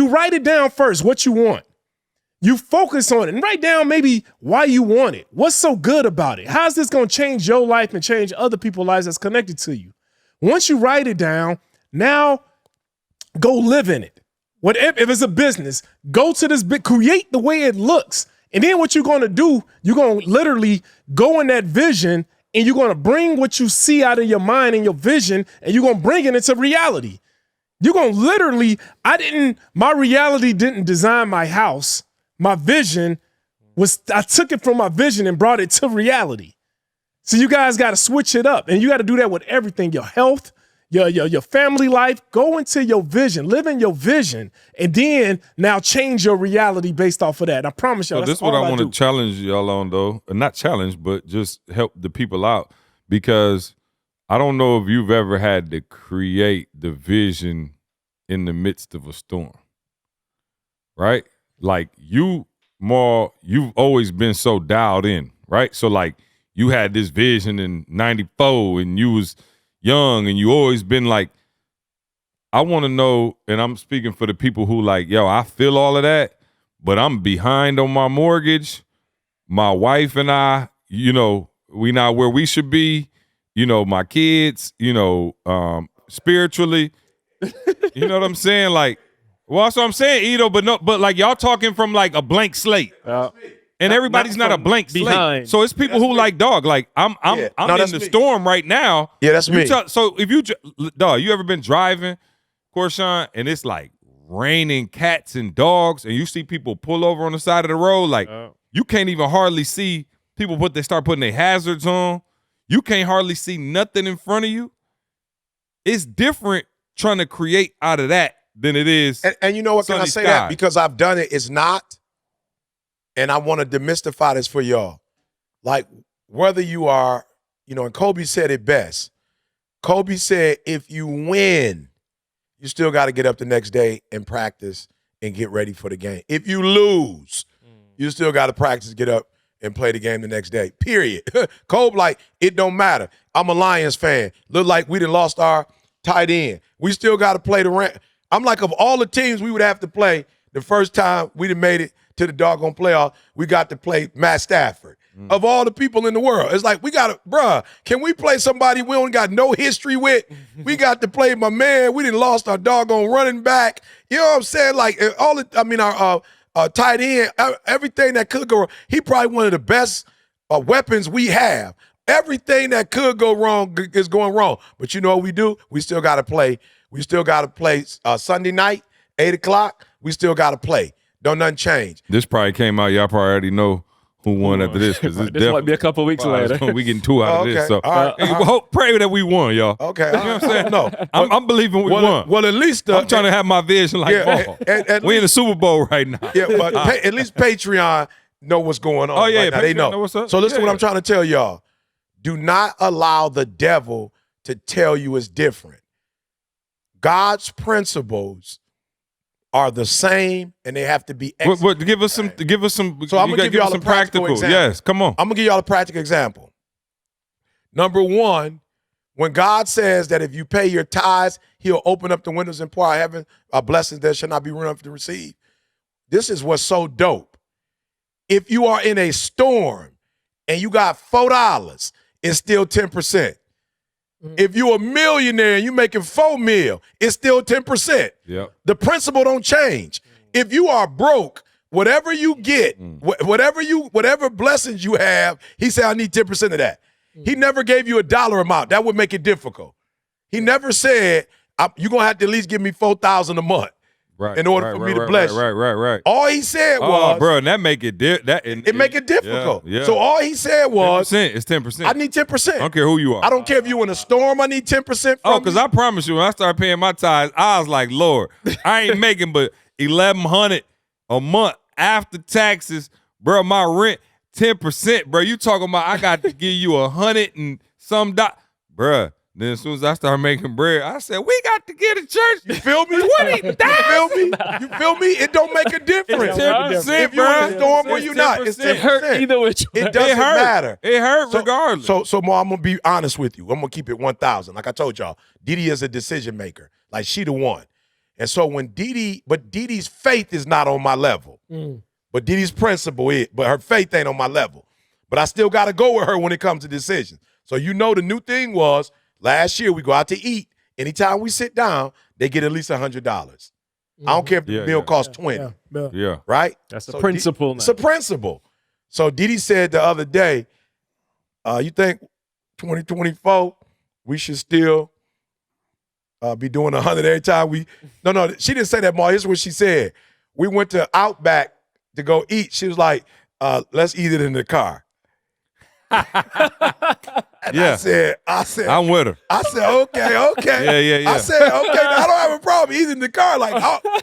write it down first, what you want. You focus on it and write down maybe why you want it. What's so good about it? How's this going to change your life and change other people's lives that's connected to you? Once you write it down, now go live in it. If it's a business, go to this create the way it looks. And then what you're going to do, you're going to literally go in that vision and you're going to bring what you see out of your mind and your vision and you're going to bring it into reality. You're going to literally, my reality didn't design my house. My vision I took it from my vision and brought it to reality. So you guys got to switch it up and you got to do that with everything, your health, your family life. Go into your vision, live in your vision, and then now change your reality based off of that. I promise y'all. So That's this is what all I want to do. challenge y'all on, though. Not challenge, but just help the people out, because I don't know if you've ever had to create the vision in the midst of a storm, right? Like you've always been so dialed in, right? So like you had this vision in 94 and you was young and you always been like, I want to know, and I'm speaking for the people who like, yo, I feel all of that, but I'm behind on my mortgage. My wife and I, we not where we should be. My kids, spiritually, you know what I'm saying? Like, well, that's what I'm saying, Ito, but like y'all talking from like a blank slate. And everybody's not a blank slate. So it's people who like, dog, like I'm in the storm right now. Yeah, that's me. So if you ever been driving, Corshawn, and it's like raining cats and dogs, and you see people pull over on the side of the road, like you can't even hardly see people they start putting their hazards on. You can't hardly see nothing in front of you. It's different trying to create out of that than it is. And you know what? Can I say that? Because I've done it. It's not. And I want to demystify this for y'all. Like, whether you are, and Kobe said it best. Kobe said, if you win, you still got to get up the next day and practice and get ready for the game. If you lose, you still got to practice, get up, and play the game the next day, period. Kobe, like, it don't matter. I'm a Lions fan. Look like we done lost our tight end. We still got to play the rant. I'm like, of all the teams we would have to play, the first time we done made it to the doggone playoff, we got to play Matt Stafford. Of all the people in the world, it's like, we got to, bruh, can we play somebody we don't got no history with? We got to play my man. We done lost our doggone running back. You know what I'm saying? Like, our tight end, everything that could go wrong. He probably one of the best weapons we have. Everything that could go wrong is going wrong. But you know what we do? We still got to play. We still got to play Sunday night, 8 o'clock. We still got to play. Don't nothing change. This probably came out. Y'all probably already know who won after this. This might be a couple weeks later. We getting 2 out of this. So pray that we won, y'all. Okay. You know what I'm saying? No. I'm believing we won. Well, at least I'm trying to have my vision like ball. We in the Super Bowl right now. Yeah, but at least Patreon know what's going on. Oh, yeah. Right now. They know. What's up. So listen to what I'm trying to tell y'all. Do not allow the devil to tell you it's different. God's principles are the same, and they have to be executed. Give us some. So I'm gonna give y'all a practical example. Yes, come on. I'm gonna give y'all a practical example. Number one, when God says that if you pay your tithes, He'll open up the windows and pour out heaven blessings that shall not be room enough to receive. This is what's so dope. If you are in a storm and you got $4, it's still 10%. If you're a millionaire and you're making $4 million, it's still 10%. Yep. The principle don't change. If you are broke, whatever you get, whatever blessings you have, he said, I need 10% of that. He never gave you a dollar amount. That would make it difficult. He never said, you're going to have to at least give me $4,000 a month in order for me to bless you. Right. All he said was, bro, that make it it make it difficult. Yeah. So all he said was, 10%, it's 10%. I need 10%. I don't care who you are. I don't care if you in a storm, I need 10% from because I promise you, when I started paying my tithes, I was like, Lord, I ain't making but $1,100 a month after taxes, bro. My rent 10%, bro. You talking about I got to give you $100 and some bro. Then as soon as I started making bread, I said, we got to get a church. You feel me? You feel me? It don't make a difference. 10%, if you're in a storm or you're not, it's 10%. It hurt either which way. It doesn't matter. It hurt regardless. So Mo, I'm going to be honest with you. I'm going to keep it 1,000. Like I told y'all, Didi is a decision maker. Like she the one. And so when Didi's faith is not on my level. But Didi's principle is, but her faith ain't on my level. But I still got to go with her when it comes to decisions. So the new thing was, last year, we go out to eat. Anytime we sit down, they get at least $100. I don't care if the meal costs $20. Yeah. Right? That's a principle now. It's a principle. So Didi said the other day, you think 2024, we should still be doing 100 every time we – No, she didn't say that, Ma. Here's what she said. We went to Outback to go eat. She was like, let's eat it in the car. And Yeah. I said, I'm with her. I said, okay. Yeah. I said, okay, I don't have a problem eating in the car. Like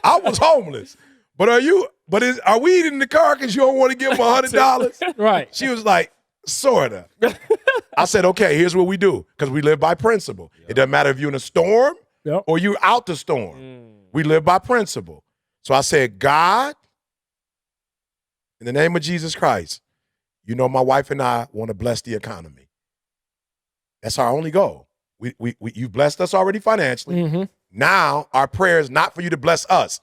I was homeless. But are we eating in the car because you don't want to give them $100? Right. She was like, sorta. I said, okay, here's what we do. Because we live by principle. It doesn't matter if you're in a storm or you're out the storm. We live by principle. So I said, God, in the name of Jesus Christ, you know my wife and I want to bless the economy. That's our only goal. You've blessed us already financially. Mm-hmm. Now our prayer is not for you to bless us.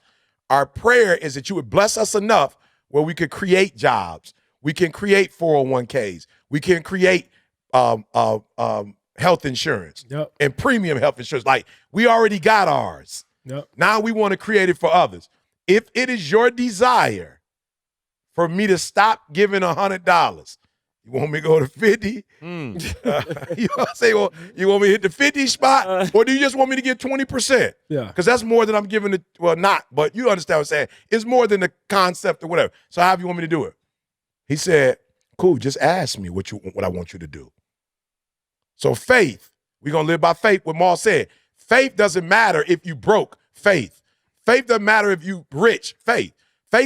Our prayer is that you would bless us enough where we could create jobs. We can create 401ks. We can create health insurance and premium health insurance. Like we already got ours. Yep. Now we want to create it for others. If it is your desire for me to stop giving $100, you want me to go to 50? You say, well, you want me to hit the 50 spot, or do you just want me to get 20%? Yeah. Because that's more than I'm giving it. Well, not, but you understand what I'm saying. It's more than the concept or whatever. So how do you want me to do it? He said, cool, just ask me what I want you to do. So faith, we're going to live by faith, what Maul said. Faith doesn't matter if you broke. Faith doesn't matter if you rich. Faith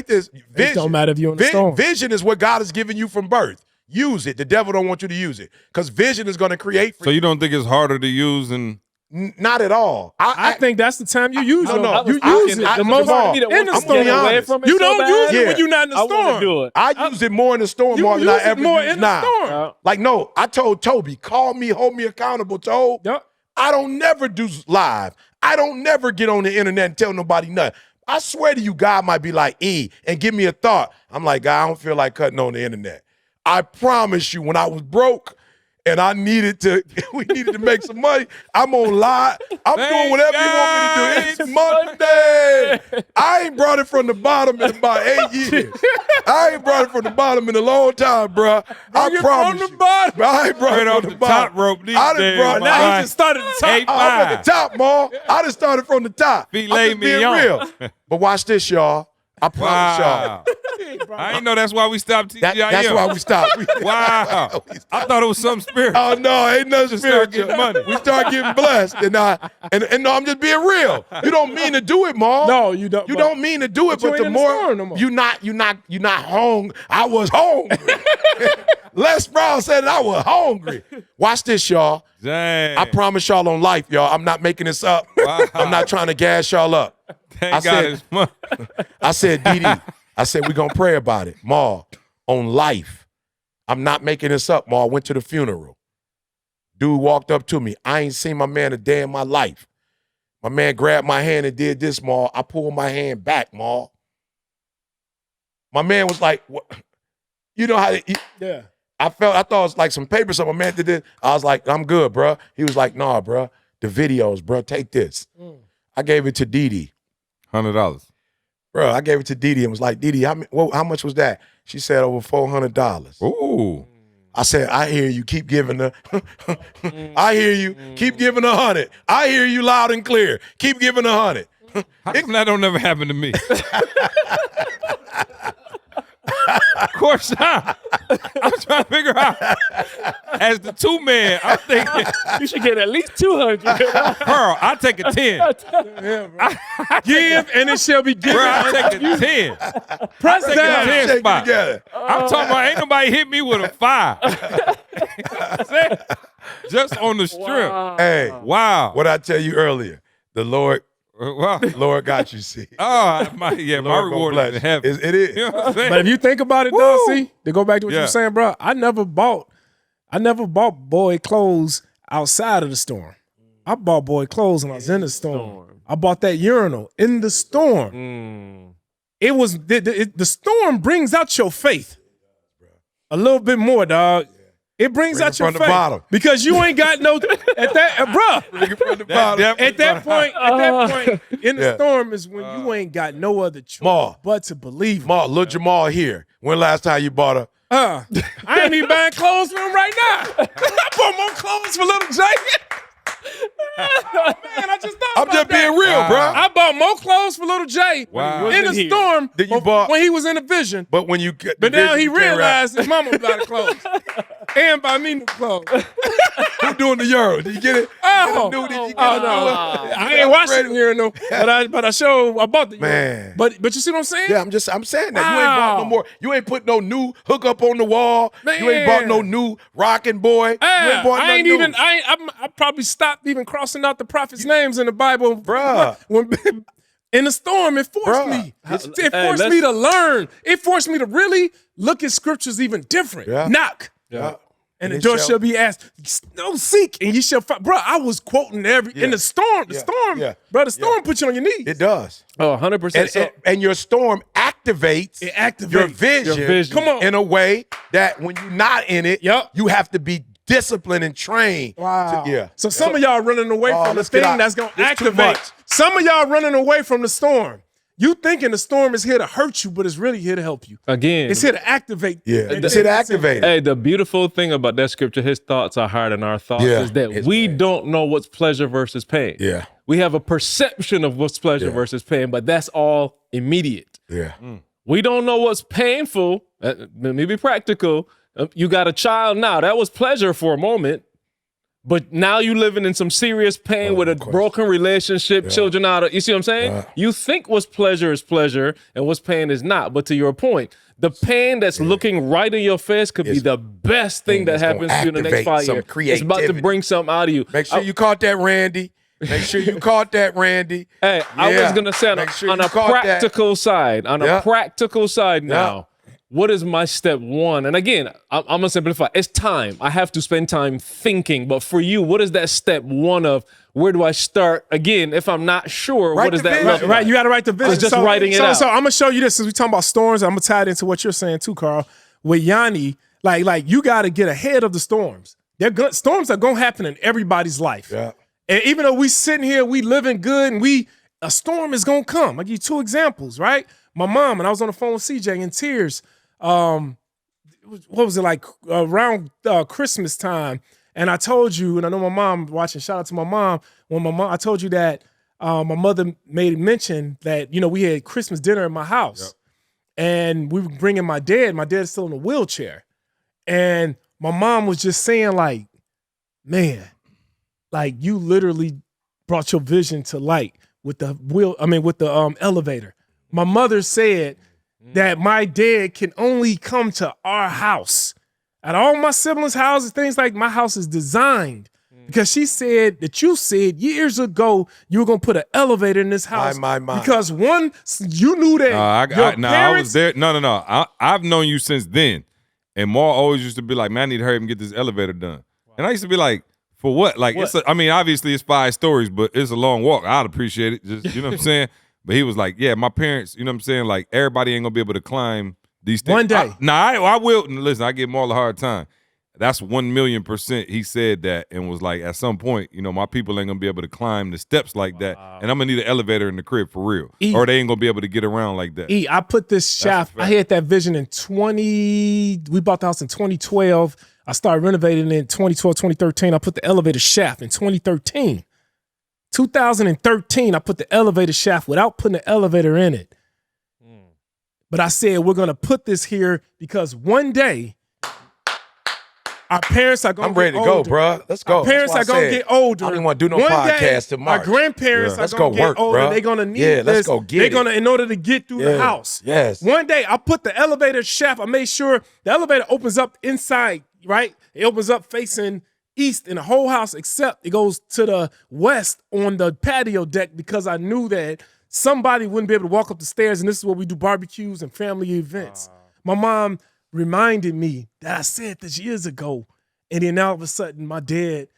is vision. It don't matter if you're in the storm. Vision is what God has given you from birth. Use it. The devil don't want you to use it because vision is going to create for So you don't think it's harder to use than not at all. I think that's the time you use it. No. You use it the most in the storm. You don't use it when you're not in the storm. I use it more in the storm You more than I use it ever more use in the now. storm. Like, no, I told Toby, call me, hold me accountable, Toby. Yep. I don't never do live. I don't never get on the internet and tell nobody nothing. I swear to you, God might be like, and give me a thought. I'm like, God, I don't feel like cutting on the internet. I promise you, when I was broke and we needed to make some money, I'm on live. I'm doing whatever you want me to do. It's Monday. I ain't brought it from the bottom in about 8 years. I ain't brought it from the bottom in a long time, bro. I promise you. Bottom. I ain't brought it off from the the bottom. top rope these I done days, brought my Now guy. he just started at the top. I'm at the top, Ma. I just started from the top. Filet I'm just being mignon. real. But watch this, y'all. I promise y'all. I ain't know that's why we stopped TGIM. That's why we stopped. Wow. I thought it was something spiritual. Oh no, ain't nothing Just start spiritual. getting money. We start getting blessed, and no, I'm just being real. You don't mean to do it, Ma. No, you don't. You don't mean to do it, But you but ain't the in the more storm no more. you're not hungry. I was hungry. Les Brown said I was hungry. Watch this, y'all. Dang. I promise y'all on life, y'all. I'm not making this up. Wow. I'm not trying to gas y'all up. Thank I God said- it's money. I said, Dee Dee, I said, we're going to pray about it. Ma, on life. I'm not making this up, Ma. I went to the funeral. Dude walked up to me. I ain't seen my man a day in my life. My man grabbed my hand and did this, Ma. I pulled my hand back, Ma. My man was like, what? You know how, Yeah. I thought it was like some paper, so my man did this. I was like, I'm good, bro. He was like, nah, bro. The videos, bro. Take this. I gave it to Dee Dee. $100. Bro, I gave it to Dee Dee and was like, Dee Dee, how much was that? She said over $400. Ooh. I said, I hear you. Keep giving her. I hear you. Keep giving 100. I hear you loud and clear. Keep giving 100. How come that don't never happen to me? Of course not. I'm trying to figure out. As the two man, I'm thinking, You should get at least 200. Pearl, I take a 10. Give and it shall be given. Bro, I take a 10. Press take down. a 10 Shake it spot. together. I'm talking about ain't nobody hit me with a 5. Just on the strip. Hey, Wow. what I tell you earlier, the Lord Wow. got you, see. Oh, my Lord reward gonna is in bless heaven. you. It is. You know what I'm saying? But if you think about it, though, see, to go back to what you Yeah. were saying, bro, I never bought boy clothes outside of the storm. I bought boy clothes when I was in the storm. I bought that urinal in the storm. It was the storm brings out your faith a little bit more, dog. It brings Bring out it your from the faith bottom. because you ain't got no at that, bro. From the bottom. At that point, in the Yeah. storm is when you ain't got no other choice Ma. but to believe. Lil Jamal here. When last time you bought a I ain't even buying clothes for him right now. I bought more clothes for little Jay. Man, I just thought I'm about just being that. real, bro. I bought more clothes for little Jay Wow. in the storm Then you bought- when he was in the vision. But when you get But now he realized his mama was out of clothes. and buy me new clothes. Who doing the urinal? Did you get it? Oh, Did you get it? I ain't watching the urinal, but I bought the urinal. Man. But you see what I'm saying? Yeah, I'm saying that. You ain't bought no more. You ain't put no new hookup on the wall. You ain't bought no new rocking boy. You ain't bought nothing new. I probably stopped even crossing out the prophets' names in the Bible. Bruh. When in the storm, it forced me. It forced me to learn. It forced me to really look at scriptures even different. Yeah. Knock. Yeah. And the door shall be asked, no, seek, and you shall find. Bro, I was quoting in the storm. The storm put you on your knees. It does. Oh, 100%. And your storm activates, your vision, Come on. in a way that when you're not in it, Yup. you have to be disciplined and trained. Wow. Yeah. So some of y'all running away from the let's get thing out. that's going to It's too activate. much. Some of y'all running away from the storm. You thinking the storm is here to hurt you, but it's really here to help you. Again, It's here to activate. Yeah. It's it activated. hey, the beautiful thing about that scripture, his thoughts are higher than our thoughts, Yeah. is that His we way. don't know what's pleasure versus pain. Yeah. We have a perception of what's pleasure versus pain, but that's all immediate. Yeah. We don't know what's painful. Let me be practical. You got a child now. That was pleasure for a moment. But now you living in some serious pain with a broken relationship, children out of, you see what I'm saying? You think what's pleasure is pleasure and what's pain is not. But to your point, the pain that's looking right in your face could be the best thing that happens to you in the next 5 years. It's about to bring something out of you. Make sure you caught that, Randy. Make sure you caught that, Randy. Hey, I was going to say on a practical side, now, what is my step one? And again, I'm going to simplify. It's time. I have to spend time thinking. But for you, what is that step one of where do I start? Again, if I'm not sure, what does that look like? Right, you got to write the vision. Just writing it out. So I'm going to show you this. Since we talking about storms, I'm going to tie it into what you're saying too, Carl. With Yanni, like you got to get ahead of the storms. Storms are going to happen in everybody's life. Yeah. And even though we sitting here, we living good, and a storm is going to come. I'll give you 2 examples, right? My mom, and I was on the phone with CJ in tears. What was it like around Christmas time? And I told you, and I know my mom watching. Shout out to my mom. I told you that my mother made mention that we had Christmas dinner at my house, and we were bringing my dad. My dad's still in a wheelchair, and my mom was just saying like, "Man, like you literally brought your vision to light with the elevator." My mother said that my dad can only come to our house. At all my siblings' houses, things like my house is designed because she said that you said years ago you were gonna put an elevator in this house. My. Because you knew that I was there. No. I've known you since then. And Ma always used to be like, man, I need to hurry up and get this elevator done. Wow. And I used to be like, for what? Like, obviously it's 5 stories, but it's a long walk. I'd appreciate it. Just, you know what I'm saying? But he was like, yeah, my parents, you know what I'm saying? Like, everybody ain't going to be able to climb these things. One day. I will. Listen, I give them all a hard time. That's 1,000,000%. He said that and was like, at some point, my people ain't going to be able to climb the steps like that. And I'm going to need an elevator in the crib for real. Or they ain't going to be able to get around like that. I put this shaft. I had that vision in we bought the house in 2012. I started renovating in 2012, 2013. I put the elevator shaft in 2013. 2013, I put the elevator shaft without putting the elevator in it. But I said, we're going to put this here because one day, our parents are going to get older. I'm ready to go, bro. Let's go. Our parents are going to get older. I don't even want to do no podcast till March. Our grandparents are going to get older. Bro. They're going to need this. Let's go get They're going to, in order to get through the house. Yes. One day, I put the elevator shaft. I made sure the elevator opens up inside, right? It opens up facing east in the whole house, except it goes to the west on the patio deck because I knew that somebody wouldn't be able to walk up the stairs, and this is where we do barbecues and family events. My mom reminded me that I said this years ago, and then all of a sudden my dad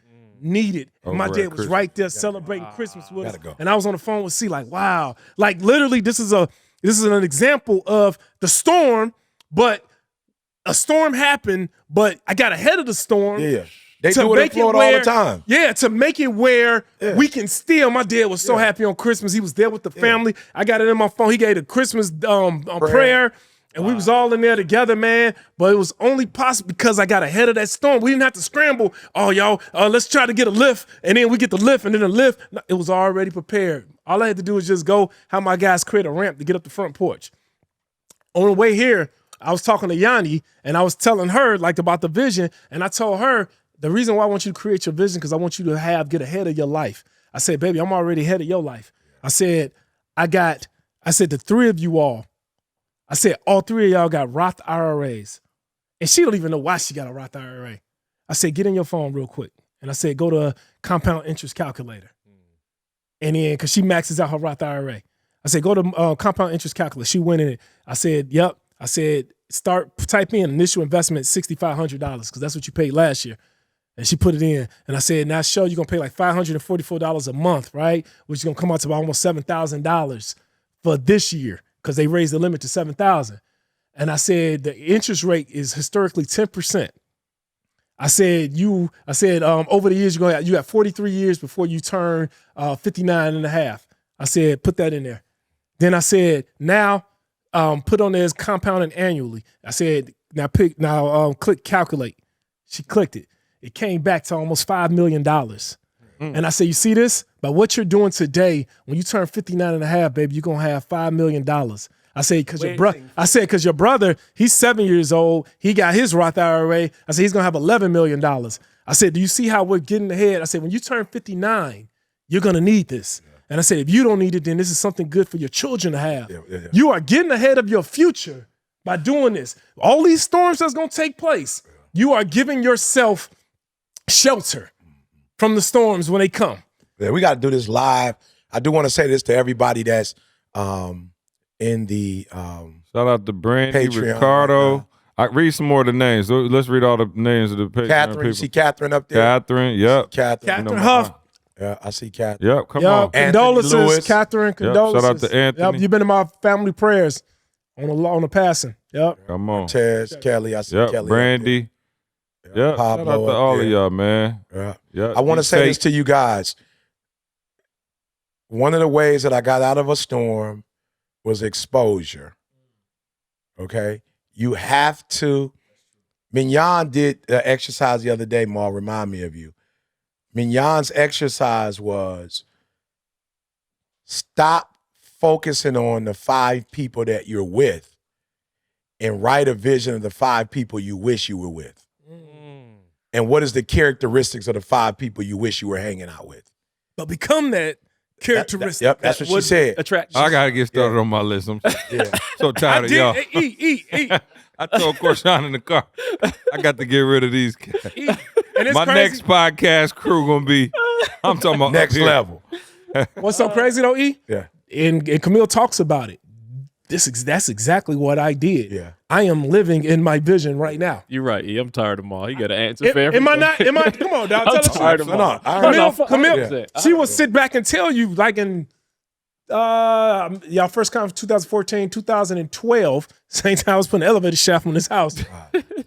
needed, and my dad was right there celebrating Christmas with us. And I was on the phone with C like, wow. Like literally this is an example of the storm, but a storm happened, but I got ahead of the storm. Yeah. They do it in Florida all the time. Yeah, to make it where we can still. My dad was so happy on Christmas. He was there with the family. I got it in my phone. He gave a Christmas prayer, and we was all in there together, man. But it was only possible because I got ahead of that storm. We didn't have to scramble. Oh, y'all, let's try to get a lift, and then we get the lift, and then the lift. No, it was already prepared. All I had to do was just go how my guys create a ramp to get up the front porch. On the way here, I was talking to Yanni, and I was telling her like about the vision, and I told her the reason why I want you to create your vision because I want you to get ahead of your life. I said, baby, I'm already ahead of your life. I said, the three of you all. I said, all three of y'all got Roth IRAs. And she don't even know why she got a Roth IRA. I said, get in your phone real quick. And I said, go to a compound interest calculator. And then, because she maxes out her Roth IRA. I said, go to compound interest calculator. She went in it. I said, yep. I said, type in initial investment $6,500 because that's what you paid last year. And she put it in. And I said, now show you're going to pay like $544 a month, right? Which is going to come out to about almost $7,000 for this year because they raised the limit to $7,000. And I said, the interest rate is historically 10%. I said, over the years, you got 43 years before you turn 59 and a half. I said, put that in there. Then I said, now put on there as compounding annually. I said, click calculate. She clicked it. It came back to almost $5 million. And I said, you see this? By what you're doing today, when you turn 59 and a half, baby, you're going to have $5 million. I said, because your brother, he's 7 years old. He got his Roth IRA. I said, he's going to have $11 million. I said, do you see how we're getting ahead? I said, when you turn 59, you're going to need this. Yeah. And I said, if you don't need it, then this is something good for your children to have. Yeah. You are getting ahead of your future by doing this. All these storms that's going to take place, you are giving yourself shelter from the storms when they come. Yeah, we got to do this live. I do want to say this to everybody that's in the shout out to Brandy, Patreon, Ricardo. I read some more of the names. Let's read all the names of the Patreon Catherine, people. you see Catherine up there? Catherine, yep. Catherine Huff. Yeah, I see Catherine. Yep, come on. Condolences, Lewis. Catherine. Condolences. Shout out to Anthony. Yep, you've been in my family prayers on the passing. Yep. Come on. Tez, Kelly, I see Kelly. Brandy. Yep. Pablo Shout out to all of y'all, man. Yeah. Yep. I want to say this to you guys. One of the ways that I got out of a storm was exposure. Okay? You have to. Mignon did an exercise the other day, Maul, remind me of you. Mignon's exercise was stop focusing on the 5 people that you're with and write a vision of the 5 people you wish you were with. And what is the characteristics of the 5 people you wish you were hanging out with? But become that characteristic. Yep, that's what she said. I got to get started on my list. I'm so tired of y'all. Eat. I told Corshawn in the car, I got to get rid of these cats. My crazy. next podcast crew going to be, I'm talking about Next level. What's so crazy though, E? Yeah. And Camille talks about it. That's exactly what I did. Yeah. I am living in my vision right now. You're right. I'm tired of them all. You got to answer for everything. Am I not? Come on, dog. I'm Tell the tired truth. of them all. Camille, she will sit back and tell you, like in y'all first conference 2014, 2012, same time I was putting an elevator shaft on this house.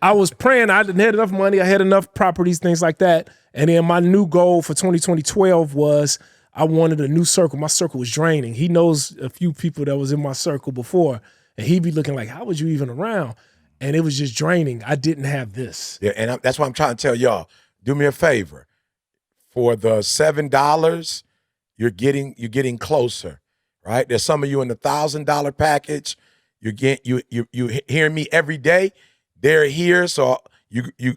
I was praying. I didn't have enough money. I had enough properties, things like that. And then my new goal for 2012 was I wanted a new circle. My circle was draining. He knows a few people that was in my circle before, and he'd be looking like, how was you even around? And it was just draining. I didn't have this. Yeah, and that's what I'm trying to tell y'all. Do me a favor. For the $7, you're getting closer, right? There's some of you in the $1,000 package. You hearing me every day. They're here, so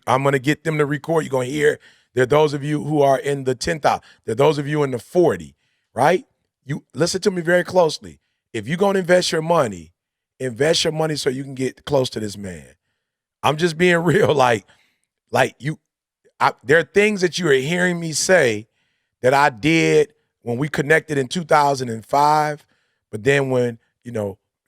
I'm gonna get them to record. You're gonna hear. There are those of you who are in the 10,000. There are those of you in the 40, right? You listen to me very closely. If you're gonna invest your money so you can get close to this man. I'm just being real. There are things that you are hearing me say that I did when we connected in 2005. But then when,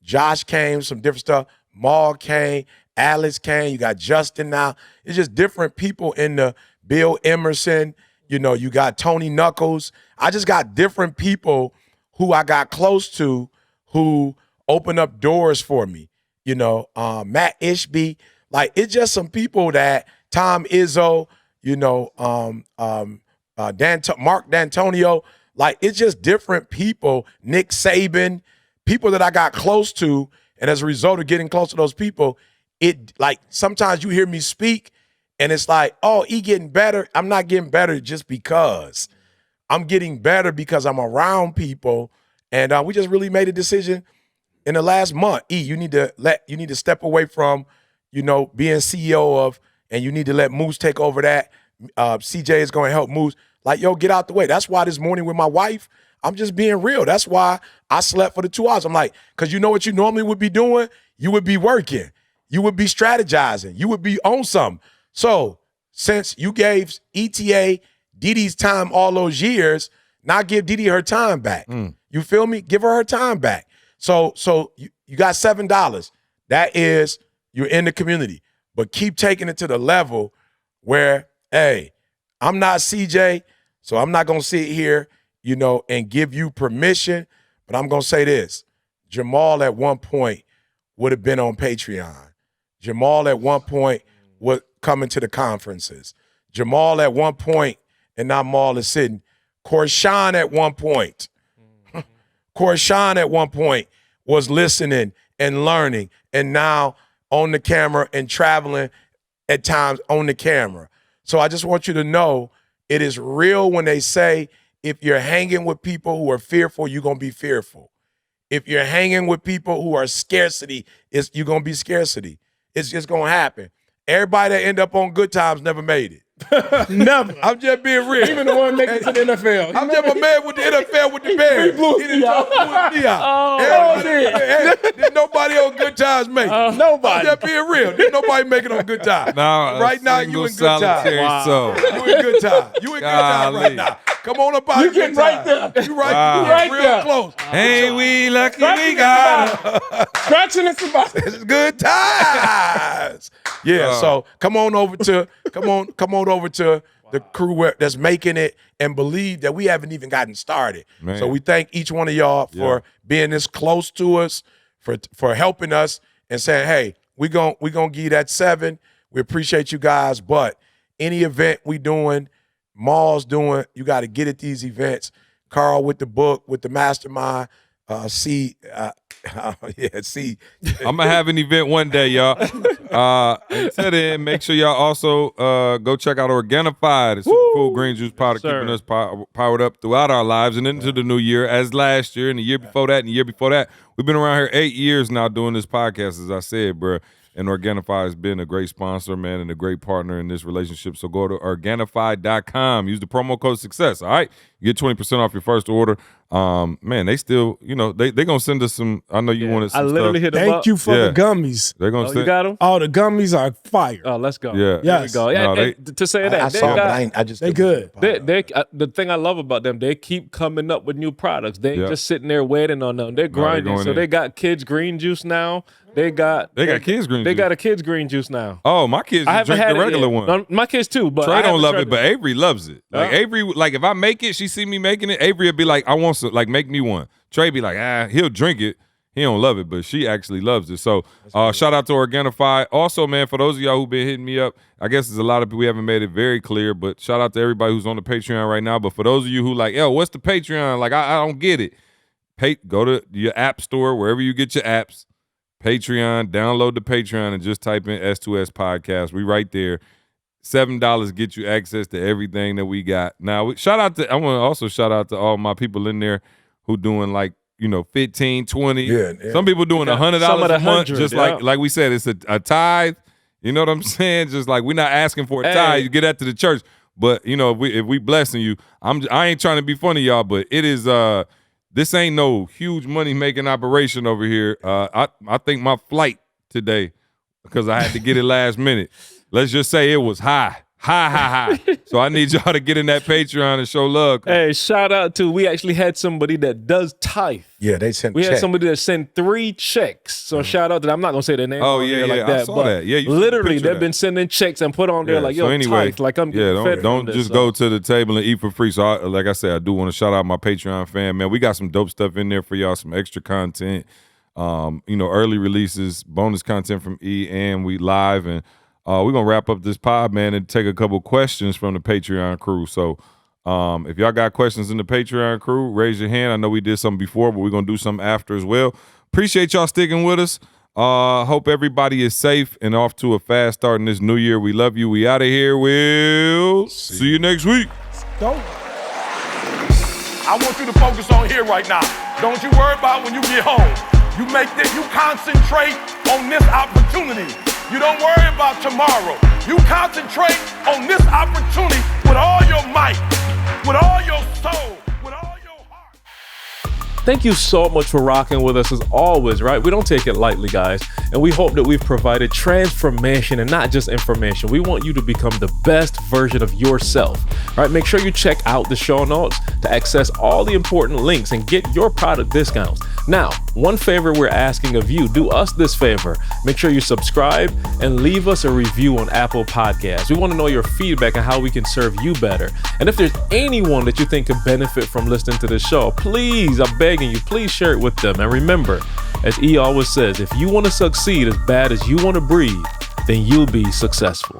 Josh came, some different stuff, Maul came, Alex came, you got Justin now. It's just different people in the Bill Emerson, you got Tony Knuckles. I just got different people who I got close to who opened up doors for me. Matt Ishby. It's just some people that Tom Izzo, Mark D'Antonio. It's just different people. Nick Saban, people that I got close to. And as a result of getting close to those people, sometimes you hear me speak and it's like, oh, he getting better. I'm not getting better just because. I'm getting better because I'm around people. And we just really made a decision in the last month, you need to step away from, being CEO of, and you need to let Moose take over that. CJ is going to help Moose. Like, yo, get out the way. That's why this morning with my wife, I'm just being real. That's why I slept for the 2 hours. I'm like, because you know what you normally would be doing? You would be working. You would be strategizing. You would be on something. So since you gave ETA Didi's time all those years, now give Didi her time back. You feel me? Give her time back. So you got $7. That is, you're in the community. But keep taking it to the level where, hey, I'm not CJ, so I'm not going to sit here, and give you permission. But I'm going to say this. Jamal at one point would have been on Patreon. Jamal at one point was coming to the conferences. Jamal at one point, and now Maul is sitting. Korshawn at one point. Korshawn at one point was listening and learning, and now on the camera and traveling at times on the camera. So I just want you to know it is real when they say if you're hanging with people who are fearful, you're going to be fearful. If you're hanging with people who are scarcity, you're going to be scarcity. It's just going to happen. Everybody that end up on good times never made it. Never. I'm just being real. Even the one making it to the NFL. I'm just a man with the NFL with the Bears. He didn't talk to me out. There's nobody on good times making it. Nobody. I'm just being real. There's nobody making it on good times. Right now, you in good time. Wow. You in good time. You in good time right now. Come on up out of good time. Right there. You right Real there. Close. Hey, we lucky we got him. Scratching it about it. It's good times. Yeah, so come on over to the crew that's making it and believe that we haven't even gotten started. Man. So we thank each one of y'all for being this close to us, for helping us and saying, hey, we gonna give you that 7. We appreciate you guys, but any event we doing, Maul's doing, you got to get at these events. Carl with the book, with the mastermind, C. I'm gonna have an event one day, y'all. Until then, make sure y'all also go check out Organifi, the superfood green juice powder, keeping us powered up throughout our lives and into the new year, as last year and the year before that and the year before that. We've been around here 8 years now doing this podcast, as I said, bro. And Organifi has been a great sponsor, man, and a great partner in this relationship. So go to Organifi.com. Use the promo code SUCCESS, all right? You get 20% off your first order. Man, they still, they going to send us some. I know you wanted some I literally stuff. hit them up. Thank you for the gummies. They're going to You send. got them? Oh, the gummies are fire. Oh, let's go. Yeah. There we go. Yeah, No, to say that, I they saw, got, but I just They good. the thing I love about them, they keep coming up with new products. They ain't just sitting there waiting on them. They're grinding. going So in. they got kids green juice now. They got kids green They juice. got a kids green juice now. Oh, my kids I haven't drink had the regular it yet. one. No, my kids too, but Trey I don't haven't love tried it, but Avery loves it. Like Avery, like if I make it, she see me making it. Avery would be like, I want some, like make me one. Trey be like, he'll drink it. He don't love it, but she actually loves it. So shout out to Organifi. Also, man, for those of y'all who've been hitting me up, I guess there's a lot of people we haven't made it very clear, but shout out to everybody who's on the Patreon right now. But for those of you who like, what's the Patreon? Like, I don't get it. Go to your app store, wherever you get your apps. Patreon, download the Patreon and just type in S2S podcast. We right there. $7 get you access to everything that we got. Now, I want to also shout out to all my people in there who doing like, 15, 20. Yeah. Some people doing $100 some of the a month, 100, just yeah. like we said, it's a tithe. You know what I'm saying? Just like we're not asking for a tithe. You get that to the church. But, if we blessing you, I ain't trying to be funny, y'all, but it is this ain't no huge money-making operation over here. I think my flight today, because I had to get it last minute, let's just say it was high. So I need y'all to get in that Patreon and show love. Hey, shout out to, we actually had somebody that does tithe. Yeah, they sent We check. had somebody that sent 3 checks. So shout out to them. I'm not gonna say their name. Oh, on yeah, there yeah, like I that. saw But that. Yeah, you sent a literally, picture they've of been sending checks and put on there like, yo, so anyway, tithe, like I'm getting fed don't from just this, go to the table and eat for free. So like I said, I do want to shout out my Patreon fan, man. We got some dope stuff in there for y'all, some extra content, early releases, bonus content from E, and we live, and we're gonna wrap up this pod, man, and take a couple questions from the Patreon crew. So if y'all got questions in the Patreon crew, raise your hand. I know we did something before, but we're gonna do something after as well. Appreciate y'all sticking with us. Hope everybody is safe and off to a fast start in this new year. We love you. We out of here. We'll see you next week. Go. I want you to focus on here right now. Don't you worry about when you get home. You make you concentrate on this opportunity. You don't worry about tomorrow. You concentrate on this opportunity with all your might, with all your soul, with all your heart. Thank you so much for rocking with us as always, right? We don't take it lightly, guys. And we hope that we've provided transformation and not just information. We want you to become the best version of yourself, right? Make sure you check out the show notes to access all the important links and get your product discounts. Now, one favor we're asking of you, do us this favor. Make sure you subscribe and leave us a review on Apple Podcasts. We want to know your feedback and how we can serve you better. And if there's anyone that you think could benefit from listening to this show, please, I'm begging you, please share it with them. And remember, as E always says, if you want to succeed as bad as you want to breathe, then you'll be successful.